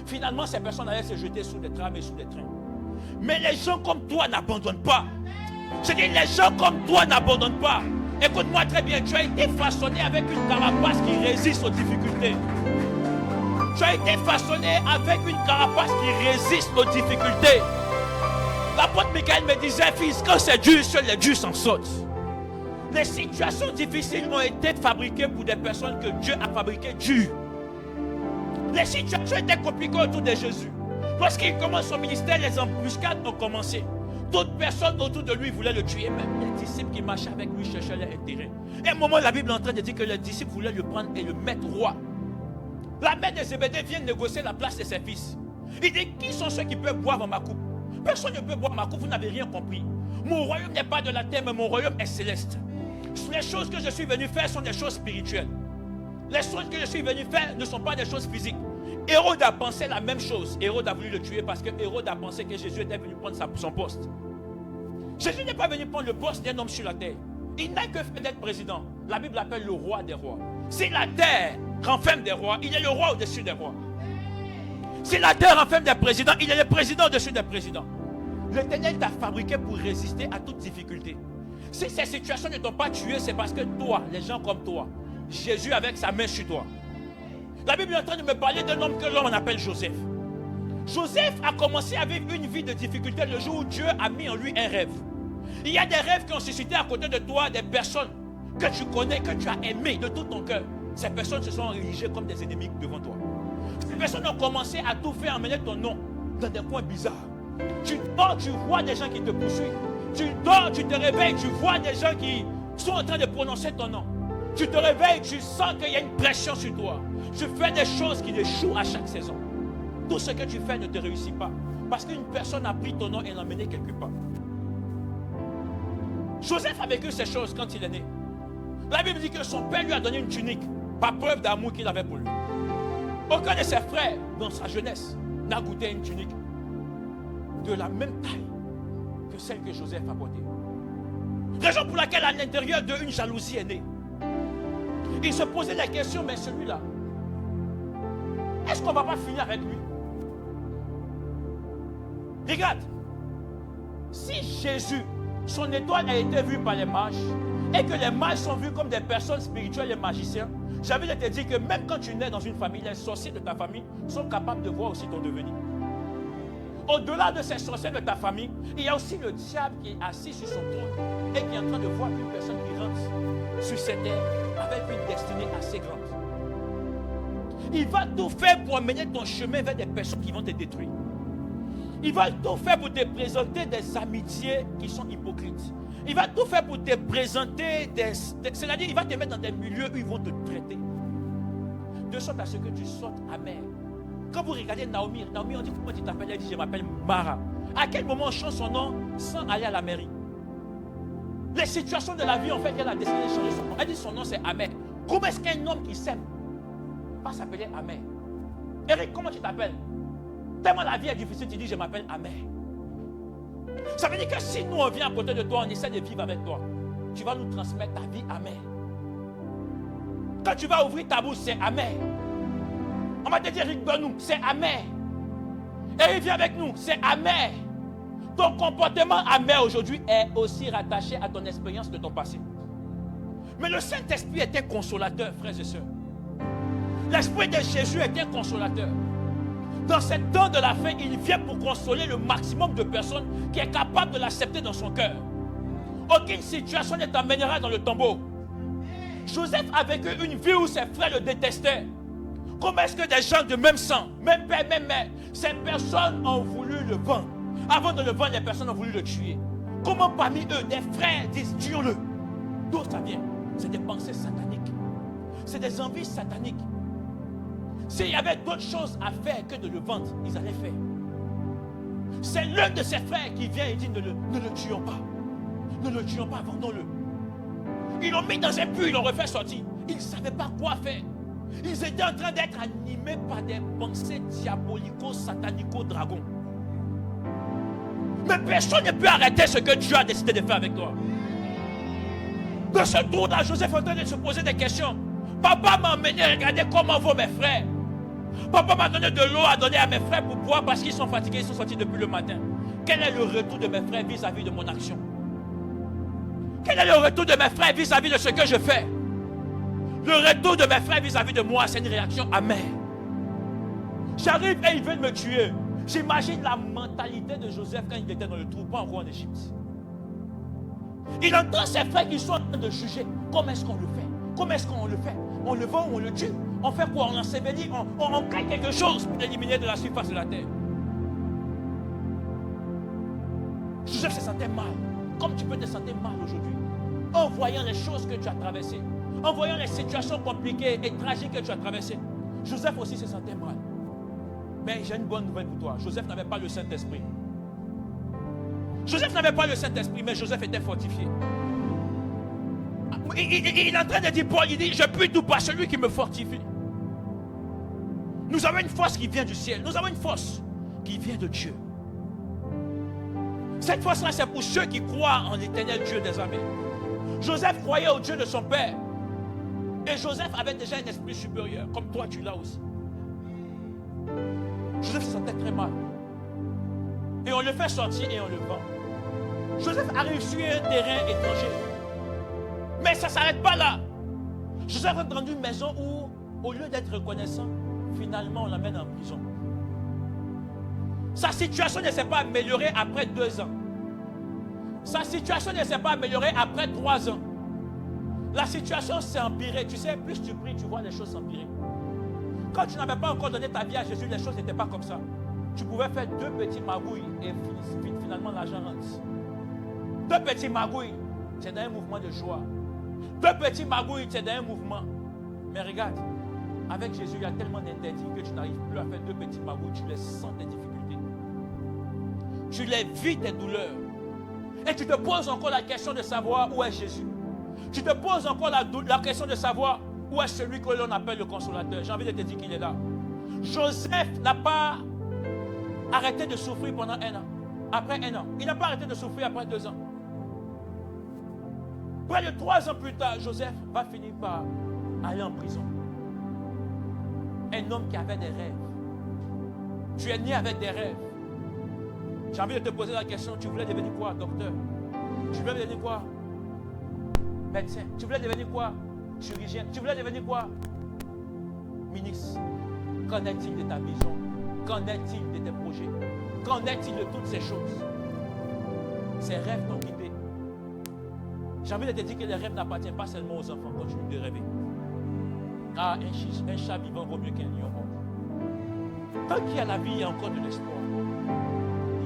finalement, ces personnes allaient se jeter sous des trams et sous des trains. Mais les gens comme toi n'abandonnent pas. Je dis, les gens comme toi n'abandonnent pas. Écoute-moi très bien, tu as été façonné avec une carapace qui résiste aux difficultés. Tu as été façonné avec une carapace qui résiste aux difficultés. L'apôtre Michael me disait, fils, quand c'est dur, seuls les durs s'en sortent. Les situations difficiles ont été fabriquées pour des personnes que Dieu a fabriquées dures. Les situations étaient compliquées autour de Jésus. Lorsqu'il commence son ministère, les embuscades ont commencé. D'autres personnes autour de lui voulaient le tuer. Même les disciples qui marchaient avec lui cherchaient leur intérêt. Et à un moment, la Bible est en train de dire que les disciples voulaient le prendre et le mettre roi. La mère de Zébédée vient négocier la place de ses fils. Il dit, qui sont ceux qui peuvent boire dans ma coupe? Personne ne peut boire ma coupe, vous n'avez rien compris. Mon royaume n'est pas de la terre, mais mon royaume est céleste. Les choses que je suis venu faire sont des choses spirituelles. Les choses que je suis venu faire ne sont pas des choses physiques. Hérode a pensé la même chose. Hérode a voulu le tuer parce que Hérode a pensé que Jésus était venu prendre son poste. Jésus n'est pas venu prendre le poste d'un homme sur la terre. Il n'a que fait d'être président. La Bible l'appelle le roi des rois. Si la terre renferme des rois, il est le roi au-dessus des rois. Si la terre renferme des présidents, il est le président au-dessus des présidents. L'Éternel t'a fabriqué pour résister à toute difficulté. Si ces situations ne t'ont pas tué, c'est parce que toi, les gens comme toi, Jésus avec sa main sur toi. La Bible est en train de me parler d'un homme que l'on appelle Joseph. Joseph a commencé à vivre une vie de difficulté le jour où Dieu a mis en lui un rêve. Il y a des rêves qui ont suscité à côté de toi des personnes que tu connais, que tu as aimées de tout ton cœur. Ces personnes se sont érigées comme des ennemis devant toi. Ces personnes ont commencé à tout faire emmener ton nom dans des coins bizarres. Tu dors, tu vois des gens qui te poursuivent. Tu dors, tu te réveilles, tu vois des gens qui sont en train de prononcer ton nom. Tu te réveilles, tu sens qu'il y a une pression sur toi. Tu fais des choses qui échouent à chaque saison. Tout ce que tu fais ne te réussit pas. Parce qu'une personne a pris ton nom et l'a emmené quelque part. Joseph a vécu ces choses quand il est né. La Bible dit que son père lui a donné une tunique par preuve d'amour qu'il avait pour lui. Aucun de ses frères, dans sa jeunesse, n'a goûté une tunique de la même taille que celle que Joseph a portée. Raison pour laquelle à l'intérieur d'eux, une jalousie est née. Il se posait la question, mais celui-là, est-ce qu'on ne va pas finir avec lui? Regarde, si Jésus, son étoile a été vue par les mages, et que les mages sont vus comme des personnes spirituelles et magiciens, J'ai envie de te dire que même quand tu nais dans une famille, les sorciers de ta famille sont capables de voir aussi ton devenir. Au-delà de ces sorciers de ta famille, il y a aussi le diable qui est assis sur son trône et qui est en train de voir une personne qui rentre sur cette terre avec une destinée assez grande. Il va tout faire pour amener ton chemin vers des personnes qui vont te détruire. Il va tout faire pour te présenter des amitiés qui sont hypocrites. Il va tout faire pour te présenter c'est-à-dire il va te mettre dans des milieux où ils vont te traiter. De sorte à ce que tu sortes amer. Quand vous regardez Naomi, on dit comment tu t'appelles? Elle dit je m'appelle Mara. À quel moment on change son nom sans aller à la mairie? Les situations de la vie ont fait qu'elle a décidé de changer son nom. Elle dit son nom c'est Amer. Comment est-ce qu'un homme qui s'aime va s'appeler Amer? Eric, comment tu t'appelles? Tellement la vie est difficile, tu dis je m'appelle Amer. Ça veut dire que si nous on vient à côté de toi, on essaie de vivre avec toi, tu vas nous transmettre ta vie amère. Quand tu vas ouvrir ta bouche, c'est amer. On va te dire, Eric, donne-nous, c'est amer. Eric, viens avec nous, c'est amer. Ton comportement amer aujourd'hui est aussi rattaché à ton expérience de ton passé. Mais le Saint-Esprit est un consolateur, frères et sœurs. L'Esprit de Jésus est un consolateur. Dans cette temps de la fin, il vient pour consoler le maximum de personnes qui est capable de l'accepter dans son cœur. Aucune situation ne t'emmènera dans le tombeau. Joseph a vécu une vie où ses frères le détestaient. Comment est-ce que des gens de même sang, même père, même mère, ces personnes ont voulu le vendre? Avant de le vendre, les personnes ont voulu le tuer. Comment parmi eux, des frères disent tuons-le? D'où ça vient? C'est des pensées sataniques. C'est des envies sataniques. S'il y avait d'autres choses à faire que de le vendre, ils allaient faire. C'est l'un de ses frères qui vient et dit ne le tuons pas. Ne le tuons pas, vendons-le. Ils l'ont mis dans un puits, ils l'ont refait sortir. Ils ne savaient pas quoi faire. Ils étaient en train d'être animés par des pensées diabolico-satanico-dragons. Mais personne ne peut arrêter ce que Dieu a décidé de faire avec toi. De ce tour-là, Joseph est en train de se poser des questions. Papa m'a emmené regarder comment vont mes frères. Papa m'a donné de l'eau à donner à mes frères pour boire parce qu'ils sont fatigués, ils sont sortis depuis le matin. Quel est le retour de mes frères vis-à-vis de mon action? Quel est le retour de mes frères vis-à-vis de ce que je fais? Le retour de mes frères vis-à-vis de moi, c'est une réaction amère. J'arrive et ils veulent me tuer. J'imagine la mentalité de Joseph quand il était dans le trou, pas encore en Égypte. Il entend ses frères qui sont en train de juger. Comment est-ce qu'on le fait? Comment est-ce qu'on le fait? On le vend ou on le tue? On fait quoi? On l'ensevelit? On crée quelque chose pour l'éliminer de la surface de la terre. Joseph se sentait mal, comme tu peux te sentir mal aujourd'hui, en voyant les choses que tu as traversées, en voyant les situations compliquées et tragiques que tu as traversées. Joseph aussi se sentait mal. Mais j'ai une bonne nouvelle pour toi. Joseph n'avait pas le Saint-Esprit. Joseph n'avait pas le Saint-Esprit, mais Joseph était fortifié. Il est en train de dire, Paul, il dit, je puis tout par celui qui me fortifie. Nous avons une force qui vient du ciel. Nous avons une force qui vient de Dieu. Cette force-là, c'est pour ceux qui croient en l'éternel Dieu des armées. Joseph croyait au Dieu de son père. Et Joseph avait déjà un esprit supérieur, comme toi tu l'as aussi. Joseph se sentait très mal. Et on le fait sortir et on le vend. Joseph arrive sur un terrain étranger. Mais ça ne s'arrête pas là. Joseph rentre dans une maison où, au lieu d'être reconnaissant, finalement on l'amène en prison. Sa situation ne s'est pas améliorée après 2 ans. Sa situation ne s'est pas améliorée après 3 ans. La situation s'est empirée. Tu sais, plus tu pries, tu vois les choses s'empirer. Quand tu n'avais pas encore donné ta vie à Jésus, les choses n'étaient pas comme ça. Tu pouvais faire 2 petits magouilles et finalement l'argent rentre. 2 petits magouilles, c'est dans un mouvement de joie. 2 petits magouilles, c'est dans un mouvement. Mais regarde, avec Jésus, il y a tellement d'interdits que tu n'arrives plus à faire 2 petits magouilles. Tu les sens tes difficultés. Tu les vis tes douleurs. Et tu te poses encore la question de savoir où est Jésus. Tu te poses encore la question de savoir où est celui que l'on appelle le consolateur. J'ai envie de te dire qu'il est là. Joseph n'a pas arrêté de souffrir pendant 1 an. Après 1 an. Il n'a pas arrêté de souffrir après 2 ans. Près de 3 ans plus tard, Joseph va finir par aller en prison. Un homme qui avait des rêves. Tu es né avec des rêves. J'ai envie de te poser la question, tu voulais devenir quoi, docteur? Tu voulais devenir quoi? Médecin. Tu voulais devenir quoi? Chirurgien. Tu voulais devenir quoi? ministre? Qu'en est-il de ta vision? Qu'en est-il de tes projets? Qu'en est-il de toutes ces choses? Ces rêves t'ont quitté. J'ai envie de te dire que les rêves n'appartiennent pas seulement aux enfants. Continue de rêver. Car un chat vivant vaut mieux qu'un lion mort. Tant qu'il y a la vie, il y a encore de l'espoir.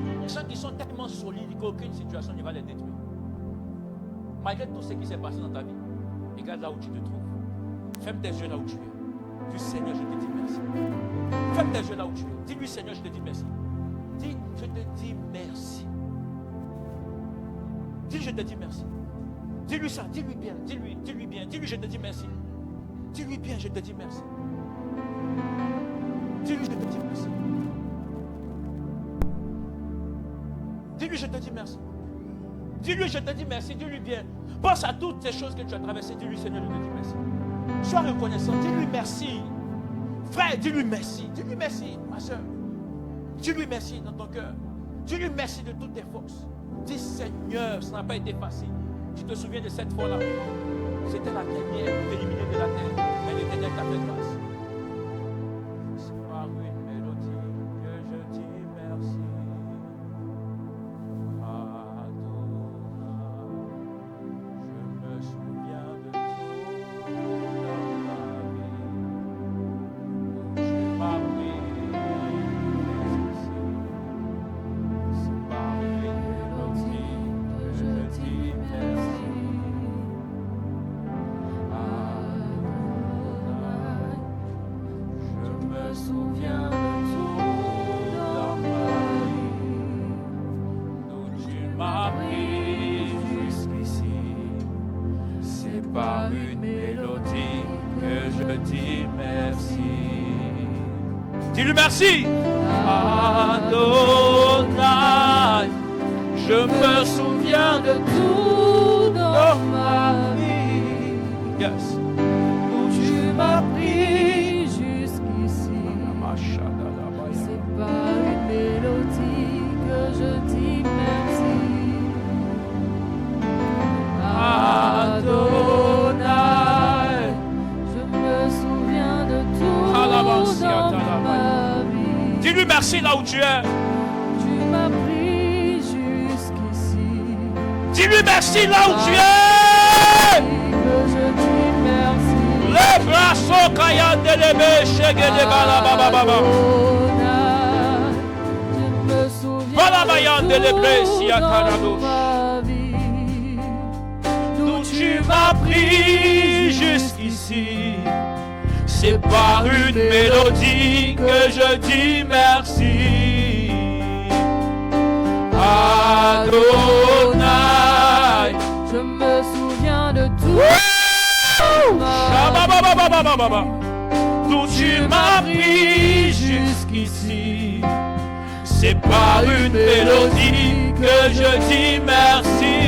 Il y a des gens qui sont tellement solides qu'aucune situation ne va les détruire. Malgré tout ce qui s'est passé dans ta vie, regarde là où tu te trouves. Ferme tes yeux là où tu es. Dis Seigneur, je te dis merci. Ferme tes yeux là où tu es. Dis-lui Seigneur, je te dis merci. Dis, je te dis merci. Dis, je te dis merci. Dis-lui ça, dis-lui bien, dis-lui bien, dis-lui je te dis merci. Dis-lui bien, je te dis merci. Dis-lui, je te dis merci. Dis-lui, je te dis merci. Dis-lui, je te dis merci. Dis-lui bien. Pense à toutes ces choses que tu as traversées. Dis-lui, Seigneur, je te dis merci. Sois reconnaissant. Dis-lui merci. Frère, dis-lui merci. Dis-lui merci, ma soeur. Dis-lui merci dans ton cœur. Dis-lui merci de toutes tes forces. Dis, Seigneur, ça n'a pas été facile. Tu te souviens de cette fois-là? C'était la dernière éliminée de la terre. Mais l'Éternel t'a fait grâce. C'est par une mélodie que je dis merci. Je me souviens de tout dans ma vie. Tu m'as pris ici. C'est par une mélodie que je dis merci. Je me souviens de tout dans ma vie, d'où tu m'as pris jusqu'ici. C'est par une mélodie que je dis merci. Dis-lui merci. Adonai, je me souviens de tout dans ma vie. Yes. D'où tu m'as pris jusqu'ici. C'est par une mélodie que je dis merci. Adonai, je me souviens de tout dans ma vie. Dis-lui merci là où tu es. Tu m'as pris jusqu'ici. Dis-lui merci là où tu es. Que je dis merci. Les bras sont caillants de l'ébé, chégué de balabababa. Je me souviens de d'où tu m'as pris jusqu'ici. C'est par une mélodie que je dis merci. Adonai, je me souviens de tout. D'où tu m'as pris jusqu'ici. C'est par une mélodie que je dis merci.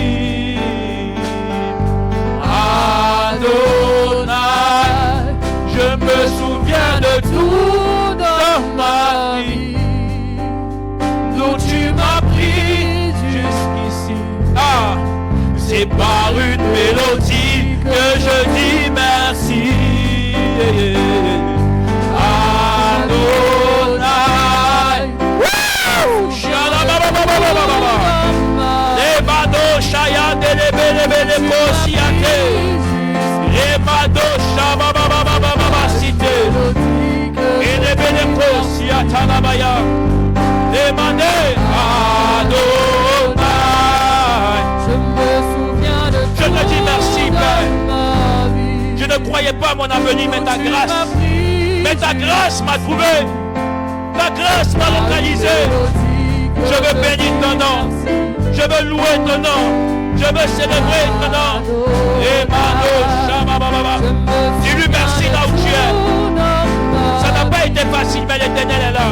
Adonai, je me souviens de tout dans ma vie. D'où tu m'as pris jusqu'ici. Ah, c'est par une mélodie que je dis merci. Adonai, les bados chaya de les kosiate, les bados shabababababa cité, et les belles kosiata nabaya, les manées Adonai. Je me souviens de tout. Je te dis merci, Père. Je ne croyais pas à mon avenir, mais ta grâce m'a trouvé. Ta grâce m'a localisé. Je veux bénir ton nom. Je veux louer ton nom. Je veux célébrer ton nom. Dis-lui merci là où tu es. Ça n'a pas été facile, mais l'Éternel est là.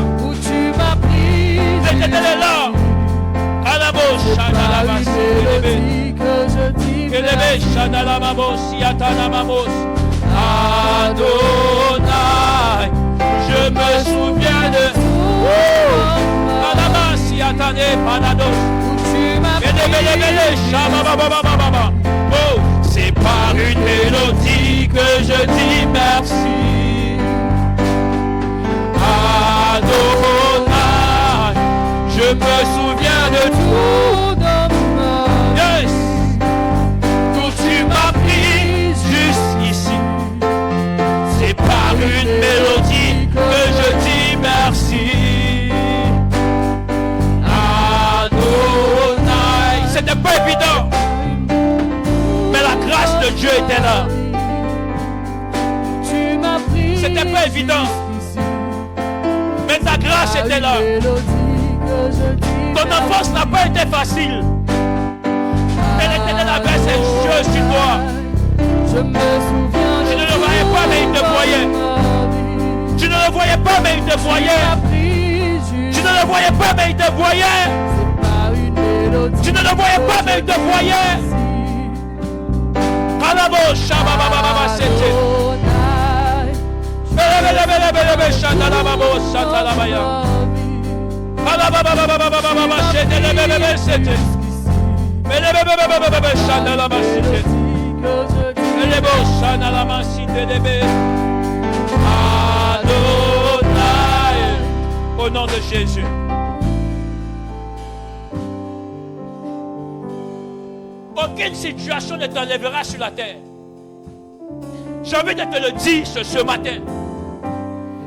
L'Éternel est là. Adonai, je me souviens de c'est par une mélodie que je dis merci. n'était pas évident. Mais ta grâce était là. Ton enfance n'a pas été facile. Mais l'Éternel avait ses yeux sur toi. Tu ne le voyais pas, mais il te voyait. Tu ne le voyais pas, mais il te voyait. Tu ne le voyais pas, mais il te voyait. Tu ne le voyais pas, mais il te voyait. Au nom de Jésus. Aucune situation ne t'enlèvera sur la terre. J'ai envie de te le dire ce matin.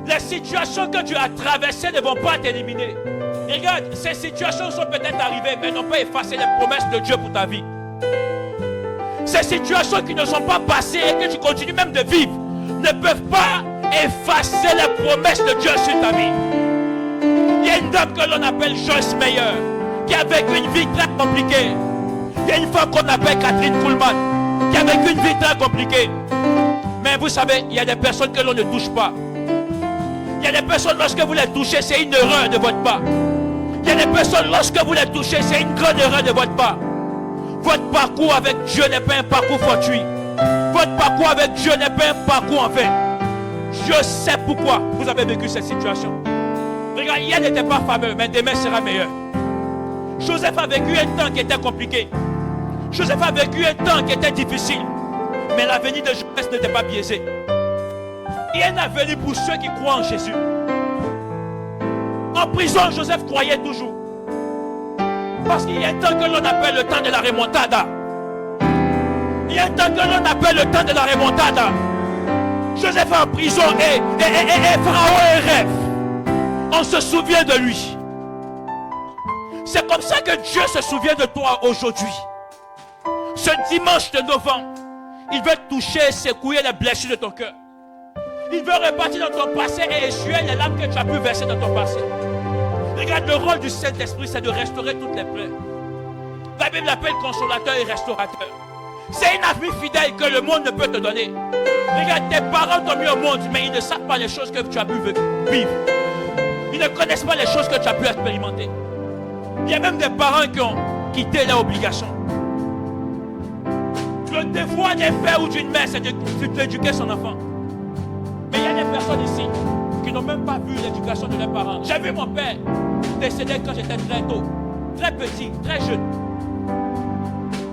Les situations que tu as traversées ne vont pas t'éliminer. Regarde, ces situations sont peut-être arrivées, mais n'ont pas effacé les promesses de Dieu pour ta vie. Ces situations qui ne sont pas passées et que tu continues même de vivre ne peuvent pas effacer les promesses de Dieu sur ta vie. Il y a une dame que l'on appelle Joyce Meyer qui a vécu une vie très compliquée. Il y a une femme qu'on appelle Catherine Kuhlman qui a vécu une vie très compliquée. Mais vous savez, il y a des personnes que l'on ne touche pas. Il y a des personnes, lorsque vous les touchez, c'est une erreur de votre part. Il y a des personnes, lorsque vous les touchez, c'est une grande erreur de votre part. Votre parcours avec Dieu n'est pas un parcours fortuit. Votre parcours avec Dieu n'est pas un parcours en vain. Je sais pourquoi vous avez vécu cette situation. Regarde, hier n'était pas fameux, mais demain sera meilleur. Joseph a vécu un temps qui était compliqué. Joseph a vécu un temps qui était difficile. Mais l'avenir de Joseph n'était pas biaisé. Il y a un avenir pour ceux qui croient en Jésus. En prison, Joseph croyait toujours. Parce qu'il y a un temps que l'on appelle le temps de la remontada. Il y a un temps que l'on appelle le temps de la remontada. Joseph est en prison et Pharaon rêve. On se souvient de lui. C'est comme ça que Dieu se souvient de toi aujourd'hui. Ce dimanche de novembre, il veut toucher, secouer les blessures de ton cœur. Il veut repartir dans ton passé et essuyer les larmes que tu as pu verser dans ton passé. Regarde, le rôle du Saint-Esprit, c'est de restaurer toutes les plaies. La Bible l'appelle consolateur et restaurateur. C'est une amie fidèle que le monde ne peut te donner. Regarde, tes parents t'ont mis au monde, mais ils ne savent pas les choses que tu as pu vivre. Ils ne connaissent pas les choses que tu as pu expérimenter. Il y a même des parents qui ont quitté leurs obligations. Le devoir d'un père ou d'une mère, c'est d'éduquer son enfant. Mais il y a des personnes ici qui n'ont même pas vu l'éducation de leurs parents. J'ai vu mon père décéder quand j'étais très tôt, très petit, très jeune.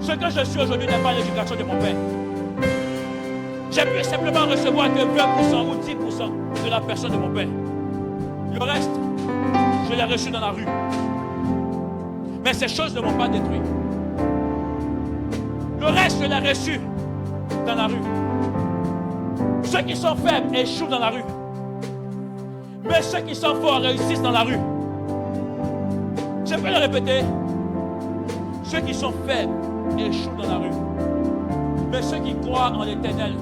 Ce que je suis aujourd'hui n'est pas l'éducation de mon père. J'ai pu simplement recevoir que 20% ou 10% de la personne de mon père. Le reste, je l'ai reçu dans la rue. Mais ces choses ne m'ont pas détruit. Le reste, je l'ai reçu dans la rue. Ceux qui sont faibles échouent dans la rue. Mais ceux qui sont forts réussissent dans la rue. Je peux le répéter. Ceux qui sont faibles échouent dans la rue. Mais ceux qui croient en l'Éternel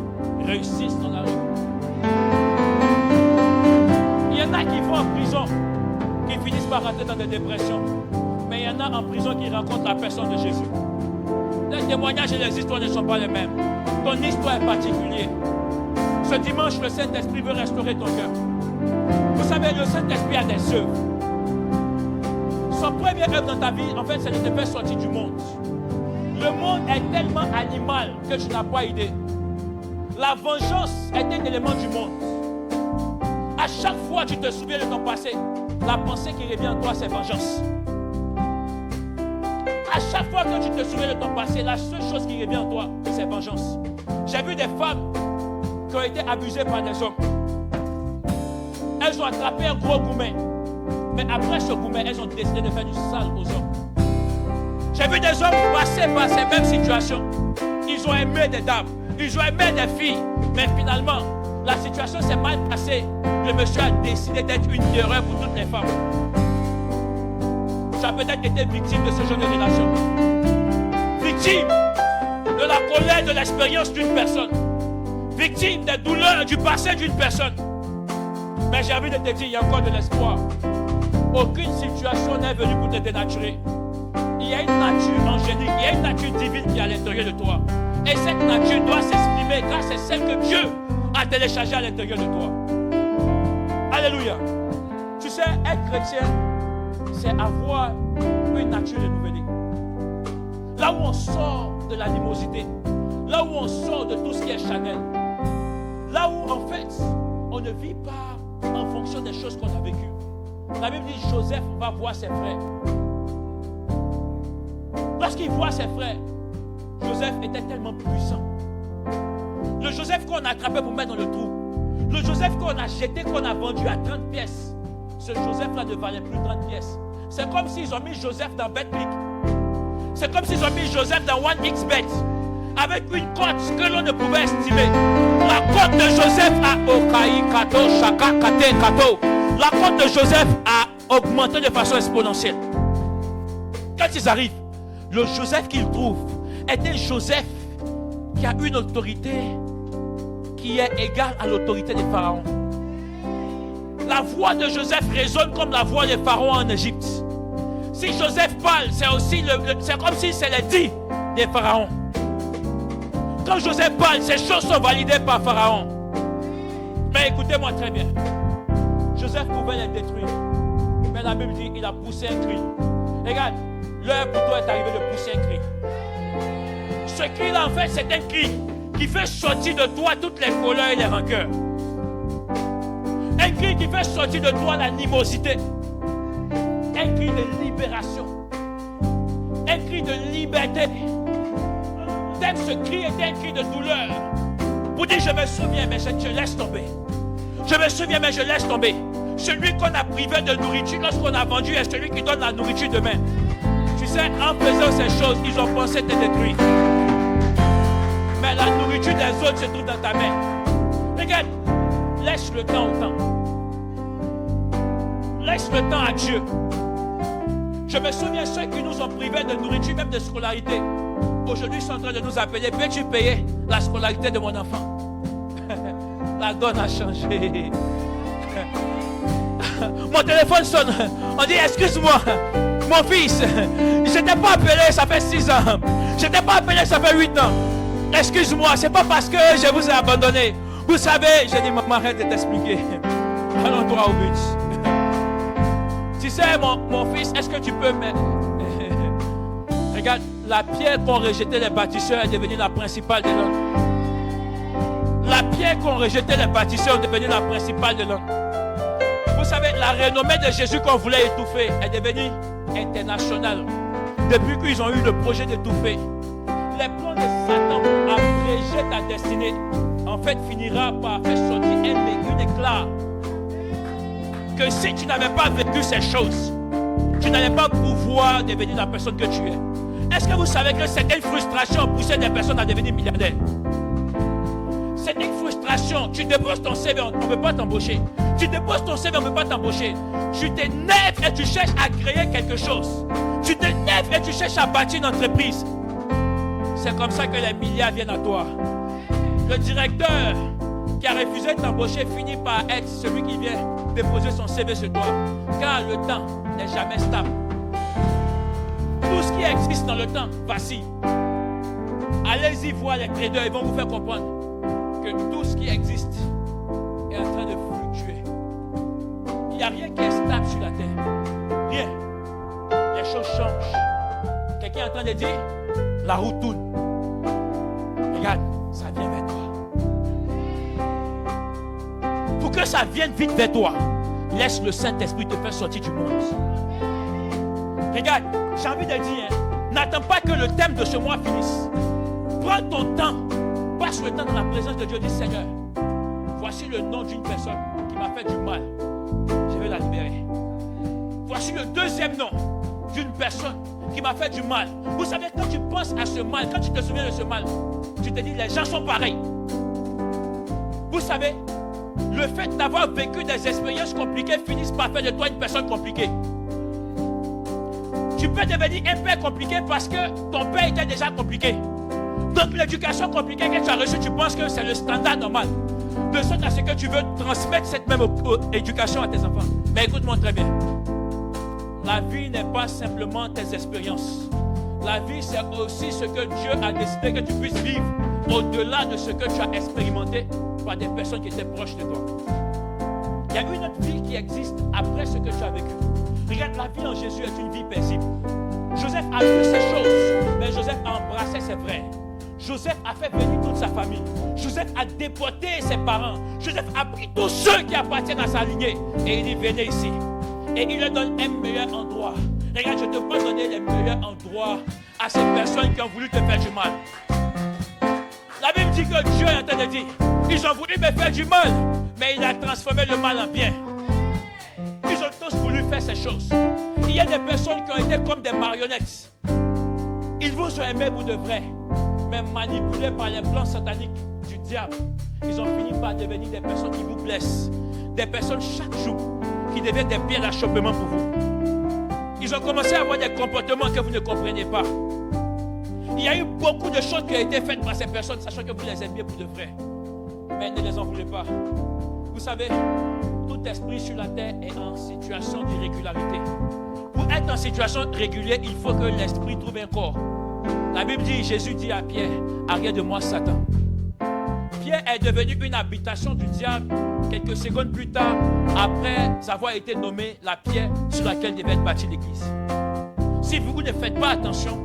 réussissent dans la rue. Il y en a qui vont en prison, qui finissent par rentrer dans des dépressions. Mais il y en a en prison qui rencontrent la personne de Jésus. Les témoignages et les histoires ne sont pas les mêmes. Ton histoire est particulière. Ce dimanche, le Saint-Esprit veut restaurer ton cœur. Vous savez, le Saint-Esprit a des œuvres. Son premier œuvre dans ta vie, en fait, c'est de te faire sortir du monde. Le monde est tellement animal que tu n'as pas idée. La vengeance est un élément du monde. À chaque fois que tu te souviens de ton passé, la pensée qui revient en toi, c'est vengeance. À chaque fois que tu te souviens de ton passé, la seule chose qui revient en toi, c'est vengeance. J'ai vu des femmes qui ont été abusées par des hommes. Elles ont attrapé un gros goumet. Mais après ce goumet, elles ont décidé de faire du sale aux hommes. J'ai vu des hommes passer par ces mêmes situations. Ils ont aimé des dames, ils ont aimé des filles. Mais finalement, la situation s'est mal passée. Le monsieur a décidé d'être une terreur pour toutes les femmes. Tu as peut-être été victime de ce genre de relation. Victime de la colère, de l'expérience d'une personne. Victime des douleurs du passé d'une personne. Mais j'ai envie de te dire, il y a encore de l'espoir. Aucune situation n'est venue pour te dénaturer. Il y a une nature angélique, il y a une nature divine qui est à l'intérieur de toi. Et cette nature doit s'exprimer car c'est celle que Dieu a téléchargée à l'intérieur de toi. Alléluia. Tu sais, être chrétien, c'est avoir une nature renouvelée. Là où on sort de l'animosité, là où on sort de tout ce qui est charnel, là où en fait, on ne vit pas en fonction des choses qu'on a vécues. La Bible dit Joseph va voir ses frères. Lorsqu'il voit ses frères, Joseph était tellement puissant. Le Joseph qu'on a attrapé pour mettre dans le trou, le Joseph qu'on a jeté, qu'on a vendu à 30 pièces, ce Joseph-là ne valait plus 30 pièces. C'est comme s'ils ont mis Joseph dans BetClick. C'est comme s'ils ont mis Joseph dans 1xBet. Avec une cote que l'on ne pouvait estimer. La cote de Joseph a Okaï, Kato, Shaka, Kate, Kato. La cote de Joseph a augmenté de façon exponentielle. Quand ils arrivent, le Joseph qu'ils trouvent est un Joseph qui a une autorité qui est égale à l'autorité des pharaons. La voix de Joseph résonne comme la voix des pharaons en Égypte. Si Joseph parle, c'est aussi c'est comme si c'est les dits des pharaons. Quand Joseph parle, ces choses sont validées par Pharaon. Mais écoutez-moi très bien. Joseph pouvait les détruire. Mais la Bible dit qu'il a poussé un cri. Regarde, l'heure pour toi est arrivée de pousser un cri. Ce cri-là, en fait, c'est un cri qui fait sortir de toi toutes les colères et les rancœurs. Un cri qui fait sortir de toi l'animosité. Un cri de libération. Un cri de liberté. Ce cri était un cri de douleur. Pour dire je me souviens mais je laisse tomber. Je me souviens mais je laisse tomber. Celui qu'on a privé de nourriture lorsqu'on a vendu est celui qui donne la nourriture demain. Tu sais, en faisant ces choses, ils ont pensé te détruire. Mais la nourriture des autres se trouve dans ta main. Regarde, laisse le temps au temps. Laisse le temps à Dieu. Je me souviens ceux qui nous ont privés de nourriture, même de scolarité. Aujourd'hui, ils sont en train de nous appeler. Peux-tu payer la scolarité de mon enfant? La donne a changé. Mon téléphone sonne. On dit, excuse-moi, mon fils, je ne t'ai pas appelé, ça fait 6 ans. Je ne t'ai pas appelé, ça fait 8 ans. Excuse-moi, c'est pas parce que je vous ai abandonné. Vous savez, j'ai dit, maman, arrête de t'expliquer. Allons droit au but. Tu sais, mon fils, est-ce que tu peux me... Regarde, la pierre qu'ont rejeté les bâtisseurs est devenue la principale de l'homme. La pierre qu'ont rejeté les bâtisseurs est devenue la principale de l'homme. Vous savez, la renommée de Jésus qu'on voulait étouffer est devenue internationale. Depuis qu'ils ont eu le projet d'étouffer, les plans de Satan pour abréger ta destinée, en fait, finira par faire sortir un éclat. Que si tu n'avais pas vécu ces choses, tu n'allais pas pouvoir devenir la personne que tu es. Est-ce que vous savez que certaines frustrations ont poussé des personnes à devenir milliardaires? C'est une frustration. Tu déposes ton CV, on ne peut pas t'embaucher. Tu déposes ton CV, on ne peut pas t'embaucher. Tu t'énerves et tu cherches à créer quelque chose. Tu t'énerves et tu cherches à bâtir une entreprise. C'est comme ça que les milliards viennent à toi. Le directeur qui a refusé de t'embaucher finit par être celui qui vient déposer son CV sur toi. Car le temps n'est jamais stable. Tout ce qui existe dans le temps vacille. Allez-y voir les traders, ils vont vous faire comprendre que tout ce qui existe est en train de fluctuer. Il n'y a rien qui est stable sur la terre. Rien. Les choses changent. Quelqu'un est en train de dire, la roue tourne. Regarde, ça vient vers toi. Pour que ça vienne vite vers toi, laisse le Saint-Esprit te faire sortir du monde. Regarde, j'ai envie de dire, n'attends pas que le thème de ce mois finisse. Prends ton temps, passe le temps dans la présence de Dieu. Dis Seigneur, voici le nom d'une personne qui m'a fait du mal. Je vais la libérer. Voici le deuxième nom d'une personne qui m'a fait du mal. Vous savez, quand tu penses à ce mal, quand tu te souviens de ce mal, tu te dis les gens sont pareils. Vous savez, le fait d'avoir vécu des expériences compliquées finit par faire de toi une personne compliquée. Tu peux devenir un père compliqué parce que ton père était déjà compliqué. Donc l'éducation compliquée que tu as reçue, tu penses que c'est le standard normal. De sorte à ce que tu veux transmettre cette même éducation à tes enfants. Mais écoute-moi très bien. La vie n'est pas simplement tes expériences. La vie, c'est aussi ce que Dieu a décidé que tu puisses vivre au-delà de ce que tu as expérimenté par des personnes qui étaient proches de toi. Il y a une autre vie qui existe après ce que tu as vécu. Regarde, la vie en Jésus est une vie paisible. Joseph a vu ces choses, mais Joseph a embrassé ses frères. Joseph a fait venir toute sa famille. Joseph a déporté ses parents. Joseph a pris tous ceux qui appartiennent à sa lignée. Et il dit, venez ici. Et il leur donne un meilleur endroit. Regarde, je ne te peux pas donner les meilleurs endroits à ces personnes qui ont voulu te faire du mal. La Bible dit que Dieu est en train de dire, ils ont voulu me faire du mal, mais il a transformé le mal en bien. Ils ont tous voulu faire ces choses. Il y a des personnes qui ont été comme des marionnettes. Ils vous ont aimé pour de vrai, mais manipulés par les plans sataniques du diable, ils ont fini par devenir des personnes qui vous blessent. Des personnes chaque jour qui deviennent des pierres d'achoppement pour vous. Ils ont commencé à avoir des comportements que vous ne comprenez pas. Il y a eu beaucoup de choses qui ont été faites par ces personnes, sachant que vous les aimiez pour de vrai. Mais ne les en voulez pas. Vous savez, tout esprit sur la terre est en situation d'irrégularité. Pour être en situation régulière, il faut que l'esprit trouve un corps. La Bible dit, Jésus dit à Pierre, arrière de moi Satan. Pierre est devenu une habitation du diable quelques secondes plus tard, après avoir été nommé la pierre sur laquelle devait être bâtie l'église. Si vous ne faites pas attention,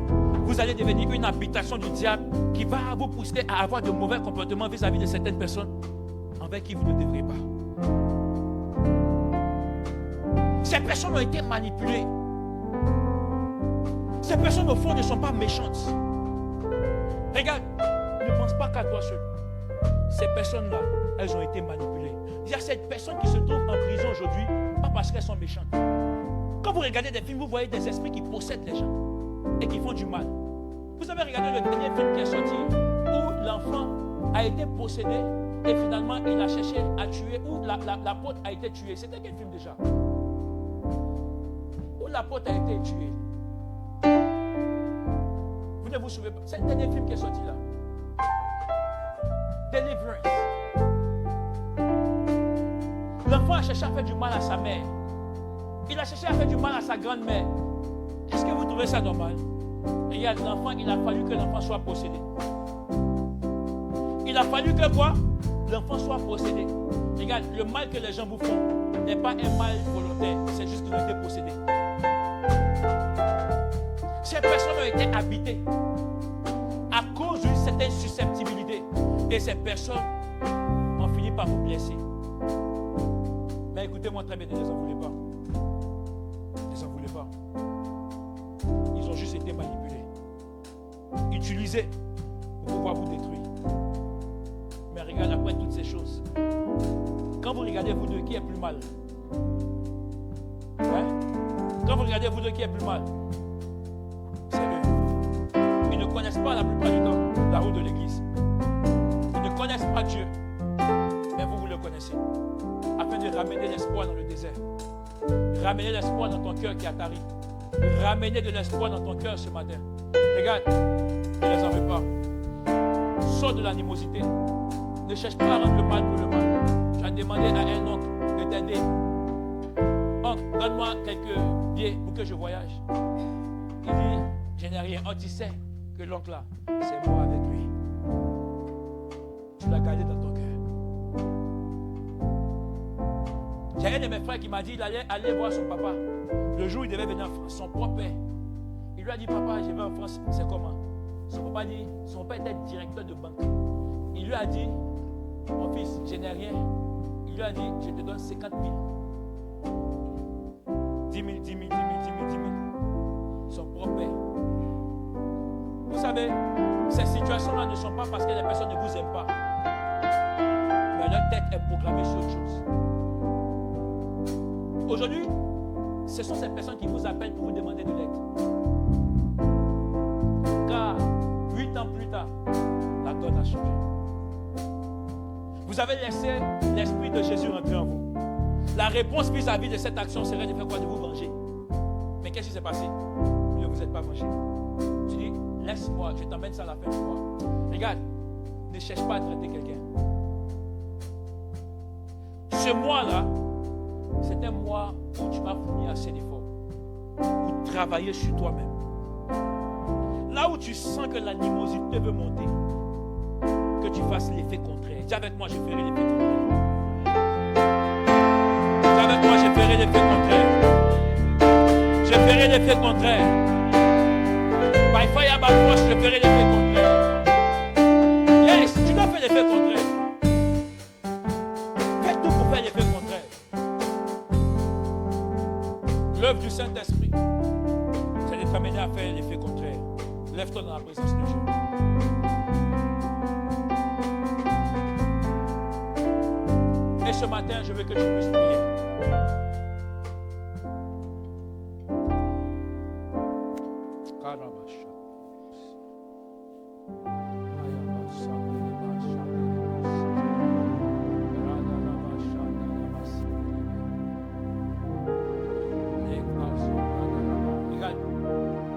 vous allez devenir une habitation du diable qui va vous pousser à avoir de mauvais comportements vis-à-vis de certaines personnes envers qui vous ne devrez pas. Ces personnes ont été manipulées. Ces personnes au fond ne sont pas méchantes. Regarde, ne pense pas qu'à toi seul. Ces personnes-là, elles ont été manipulées. Il y a cette personne qui se trouve en prison aujourd'hui, pas parce qu'elles sont méchantes. Quand vous regardez des films, vous voyez des esprits qui possèdent les gens et qui font du mal. Vous avez regardé le dernier film qui est sorti où l'enfant a été possédé et finalement il a cherché à tuer, où l'apôtre a été tué. C'était quel film déjà? Où l'apôtre a été tué. Vous ne vous souvenez pas? C'est le dernier film qui est sorti là. Deliverance. L'enfant a cherché à faire du mal à sa mère. Il a cherché à faire du mal à sa grand-mère. Est-ce que vous trouvez ça normal? Regarde, l'enfant, il a fallu que l'enfant soit possédé. Il a fallu que quoi? L'enfant soit possédé. Regarde, le mal que les gens vous font n'est pas un mal volontaire, c'est juste qu'ils ont été possédés. Ces personnes ont été habitées à cause d'une certaine susceptibilité. Et ces personnes ont fini par vous blesser. Mais écoutez-moi très bien, ne les en voulez pas. Ne les en voulez pas. Ils ont juste été manipulés, utilisés pour pouvoir vous détruire. Mais regarde après toutes ces choses. Quand vous regardez vous deux, qui est plus mal? Hein? Quand vous regardez vous deux, qui est plus mal? C'est eux. Ils ne connaissent pas la plupart du temps la route de l'église. Ils ne connaissent pas Dieu. Mais vous le connaissez. Afin de ramener l'espoir dans le désert. Ramener l'espoir dans ton cœur qui a tari. Ramener de l'espoir dans ton cœur ce matin. Regarde, ne les en veux pas. Sors de l'animosité. Ne cherche pas à rendre le mal pour le mal. Tu as demandé à un oncle de t'aider. Oncle, donne-moi quelques billets pour que je voyage. Il dit, je n'ai rien. Oh, tu sais que l'oncle là, c'est moi avec lui. Tu l'as gardé dans ton cœur. J'ai un de mes frères qui m'a dit qu'il allait aller voir son papa. Le jour où il devait venir en France, son propre père. Il lui a dit, papa, je vais en France. C'est comment? Son papa dit, son père était directeur de banque. Il lui a dit, mon fils, je n'ai rien. Il lui a dit, je te donne 50 000. 10 000, 10 000, 10 000, 10 000, 10 000. Son propre père. Vous savez, ces situations-là ne sont pas parce que les personnes ne vous aiment pas. Mais leur tête est programmée sur autre chose. Aujourd'hui, ce sont ces personnes qui vous appellent pour vous demander de l'aide. Car 8 ans plus tard, la donne a changé. Vous avez laissé l'Esprit de Jésus rentrer en vous. La réponse vis-à-vis de cette action serait de faire quoi? De vous venger. Mais qu'est-ce qui s'est passé? Vous ne vous êtes pas vengé. Tu dis, laisse-moi, je t'emmène ça à la fin du mois. Regarde, ne cherche pas à traiter quelqu'un. Ce mois-là, c'est un mois où tu vas fournir assez d'efforts pour travailler sur toi-même. Là où tu sens que l'animosité veut monter, que tu fasses l'effet contraire. Dis avec moi, je ferai l'effet contraire. Dis avec moi, je ferai l'effet contraire. Je ferai l'effet contraire. By fire, by force, je ferai l'effet contraire. Yes, tu dois faire l'effet contraire. Fais tout pour faire l'effet contraire. L'œuvre du Saint-Esprit, c'est de t'amener à faire l'effet contraire. Lève-toi dans la présence de Dieu. Et ce matin, je veux que tu puisses prier. Regarde,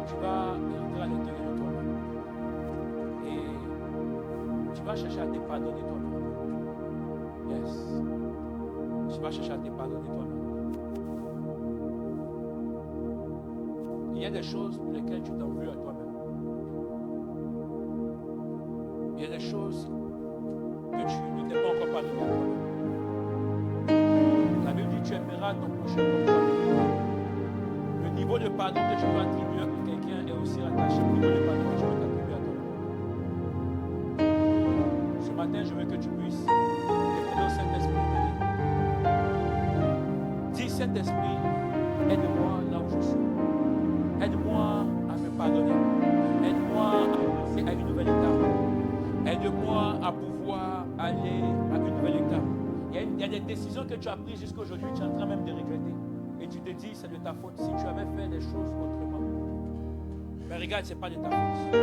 tu vas entrer à l'intérieur de toi-même et tu vas chercher à te pardonner toi-même. Yes. Tu vas chercher à te pardonner toi-même. Il y a des choses pour lesquelles tu t'en veux à toi-même. Il y a des choses que tu ne t'es pas encore pardonné à toi-même. La Bible dit tu aimeras ton prochain comme toi-même. Le niveau de pardon que tu dois attribuer à quelqu'un est aussi rattaché au niveau de pardon que tu dois t'attribuer à toi-même. Ce matin, je veux que tu puisses demander au Saint-Esprit de t'aider. Dis, Saint-Esprit, aide-moi là où je suis. Aide-moi à me pardonner. Aide-moi à passer à une nouvelle étape. Aide-moi à pouvoir aller à une nouvelle étape. Il y a des décisions que tu as prises jusqu'à aujourd'hui, tu es en train même de regretter. Et tu te dis, c'est de ta faute. Si tu avais fait les choses autrement. Mais regarde, ce n'est pas de ta faute.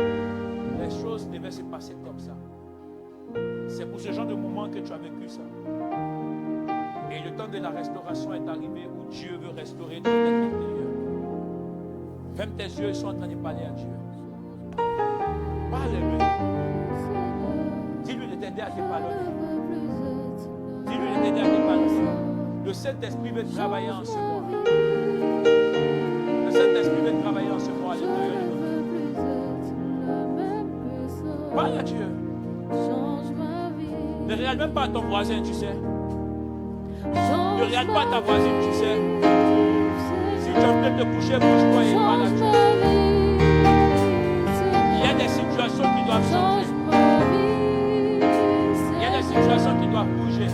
Les choses devaient se passer comme ça. C'est pour ce genre de moment que tu as vécu ça. Et le temps de la restauration est arrivé où Dieu veut restaurer ton être intérieur. Même tes yeux sont en train de parler à Dieu. Parle-lui. Dis-lui de t'aider à te pardonner. Dis-lui de t'aider à te pardonner. Le Saint-Esprit veut travailler en ce mois. Le Saint-Esprit veut travailler en ce mois à l'intérieur de nous. Parle à Dieu. Ne regarde même pas ton voisin, tu sais. Ne regarde pas ta voisine, tu sais. Si tu as peut-être te coucher, bouge-toi et parle à Dieu. Il y a des situations qui doivent changer. Il y a des situations qui doivent bouger.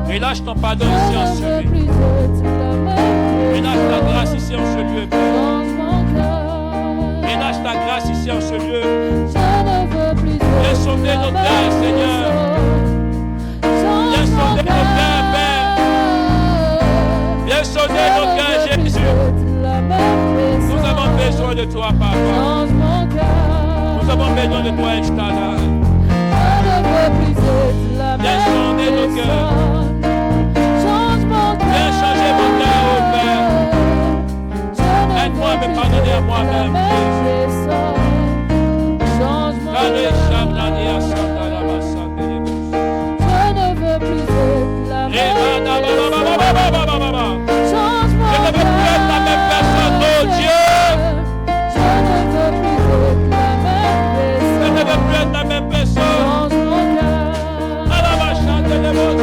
Relâche ton pardon ici en ce lieu. Relâche ta grâce ici en ce lieu. Relâche ta grâce ici en ce lieu. Viens sauver nos cœurs, Seigneur. Viens sauver nos cœurs, Père. Viens sauver nos cœurs, Jésus. Nous avons besoin de toi, Papa. Nous avons besoin de toi, Eshtala. Viens sauver nos cœurs. Viens changer mon cœur, oh Père. Aide-moi à me pardonner à moi-même. Allez, Chablani, à Santa, la Massante, les Bous. Je ne veux plus être la même personne, oh Dieu. Je ne veux plus être la même personne. À la Massante, les Bous.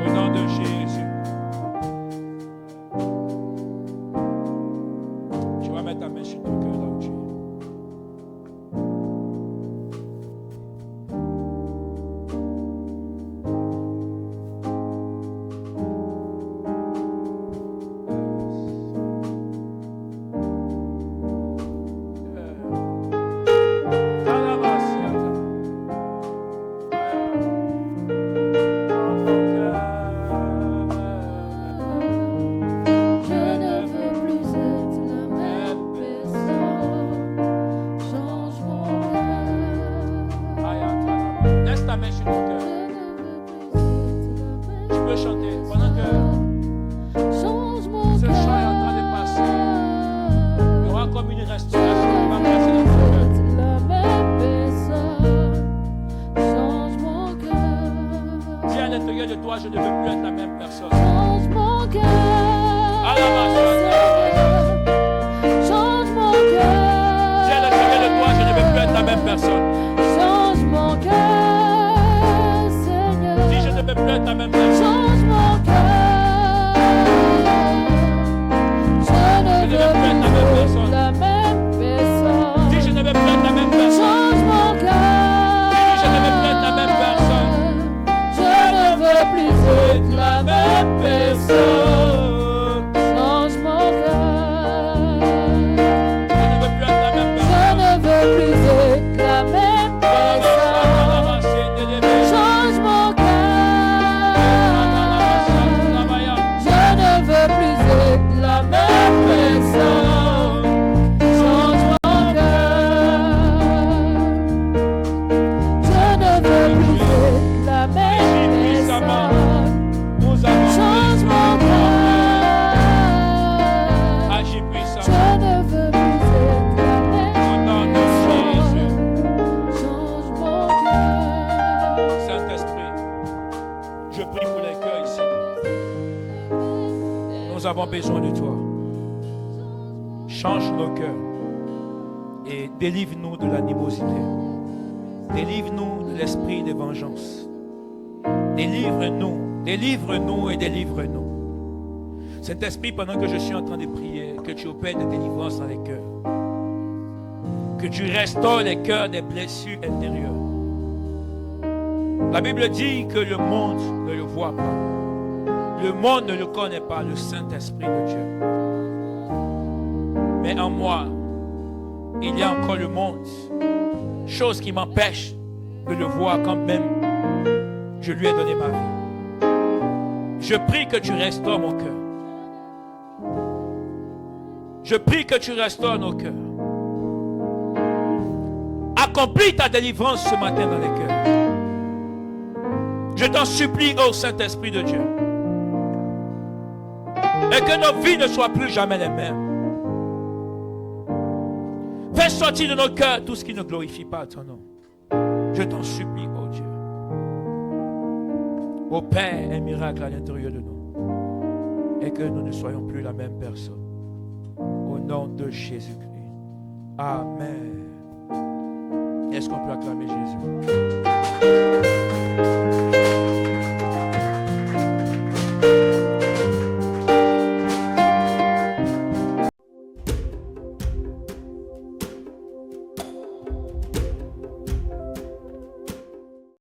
Au nom de Jésus, tu vas mettre ta main sur ton cœur là où tu es. Laisse ta main sur ton cœur. Tu peux chanter pendant que ce chant est en train de passer. Il y aura comme une restauration qui va passer dans ton cœur. Dis à l'intérieur de toi, je ne veux plus être la même personne. Change mon cœur. Change mon cœur. Dis à l'intérieur de toi, je ne veux plus être la même personne. Change mon cœur, Seigneur. Dis, je ne veux plus être la même personne. Change mon cœur. Je ne veux plus être la même personne. Dis, je ne veux plus être la même personne. Change mon cœur. Dis, je ne veux plus être la même personne. Je ne veux plus être la même personne. Change mon cœur. Je ne veux plus être la même Je personne. ne veux plus être la même personne. Change mon cœur. Je ne veux plus être la même personne. Change mon cœur. Je ne veux plus être la même personne. Nous avons Change mon cœur. agi Je puissamment. ne veux plus être la même Au nom de Jésus, Change mon cœur. Saint-Esprit, je prie pour les cœurs ici. Nous avons besoin de toi. Change nos cœurs et délivre-nous de l'animosité. Délivre-nous de l'esprit de vengeance. Délivre-nous, délivre-nous et délivre-nous. Saint-Esprit, pendant que je suis en train de prier, que tu opères de délivrance dans les cœurs. Que tu restaures les cœurs des blessures intérieures. La Bible dit que le monde ne le voit pas. Le monde ne le connaît pas, le Saint-Esprit de Dieu. Mais en moi, il y a encore le monde. Chose qui m'empêche de le voir quand même je lui ai donné ma vie. Je prie que tu restaures mon cœur. Je prie que tu restaures nos cœurs. Accomplis ta délivrance ce matin dans les cœurs. Je t'en supplie, ô Saint-Esprit de Dieu. Et que nos vies ne soient plus jamais les mêmes. Fais sortir de nos cœurs tout ce qui ne glorifie pas ton nom. Je t'en supplie, ô Dieu. Ô Père, un miracle à l'intérieur de nous. Et que nous ne soyons plus la même personne. Au nom de Jésus-Christ. Amen. Est-ce qu'on peut acclamer Jésus?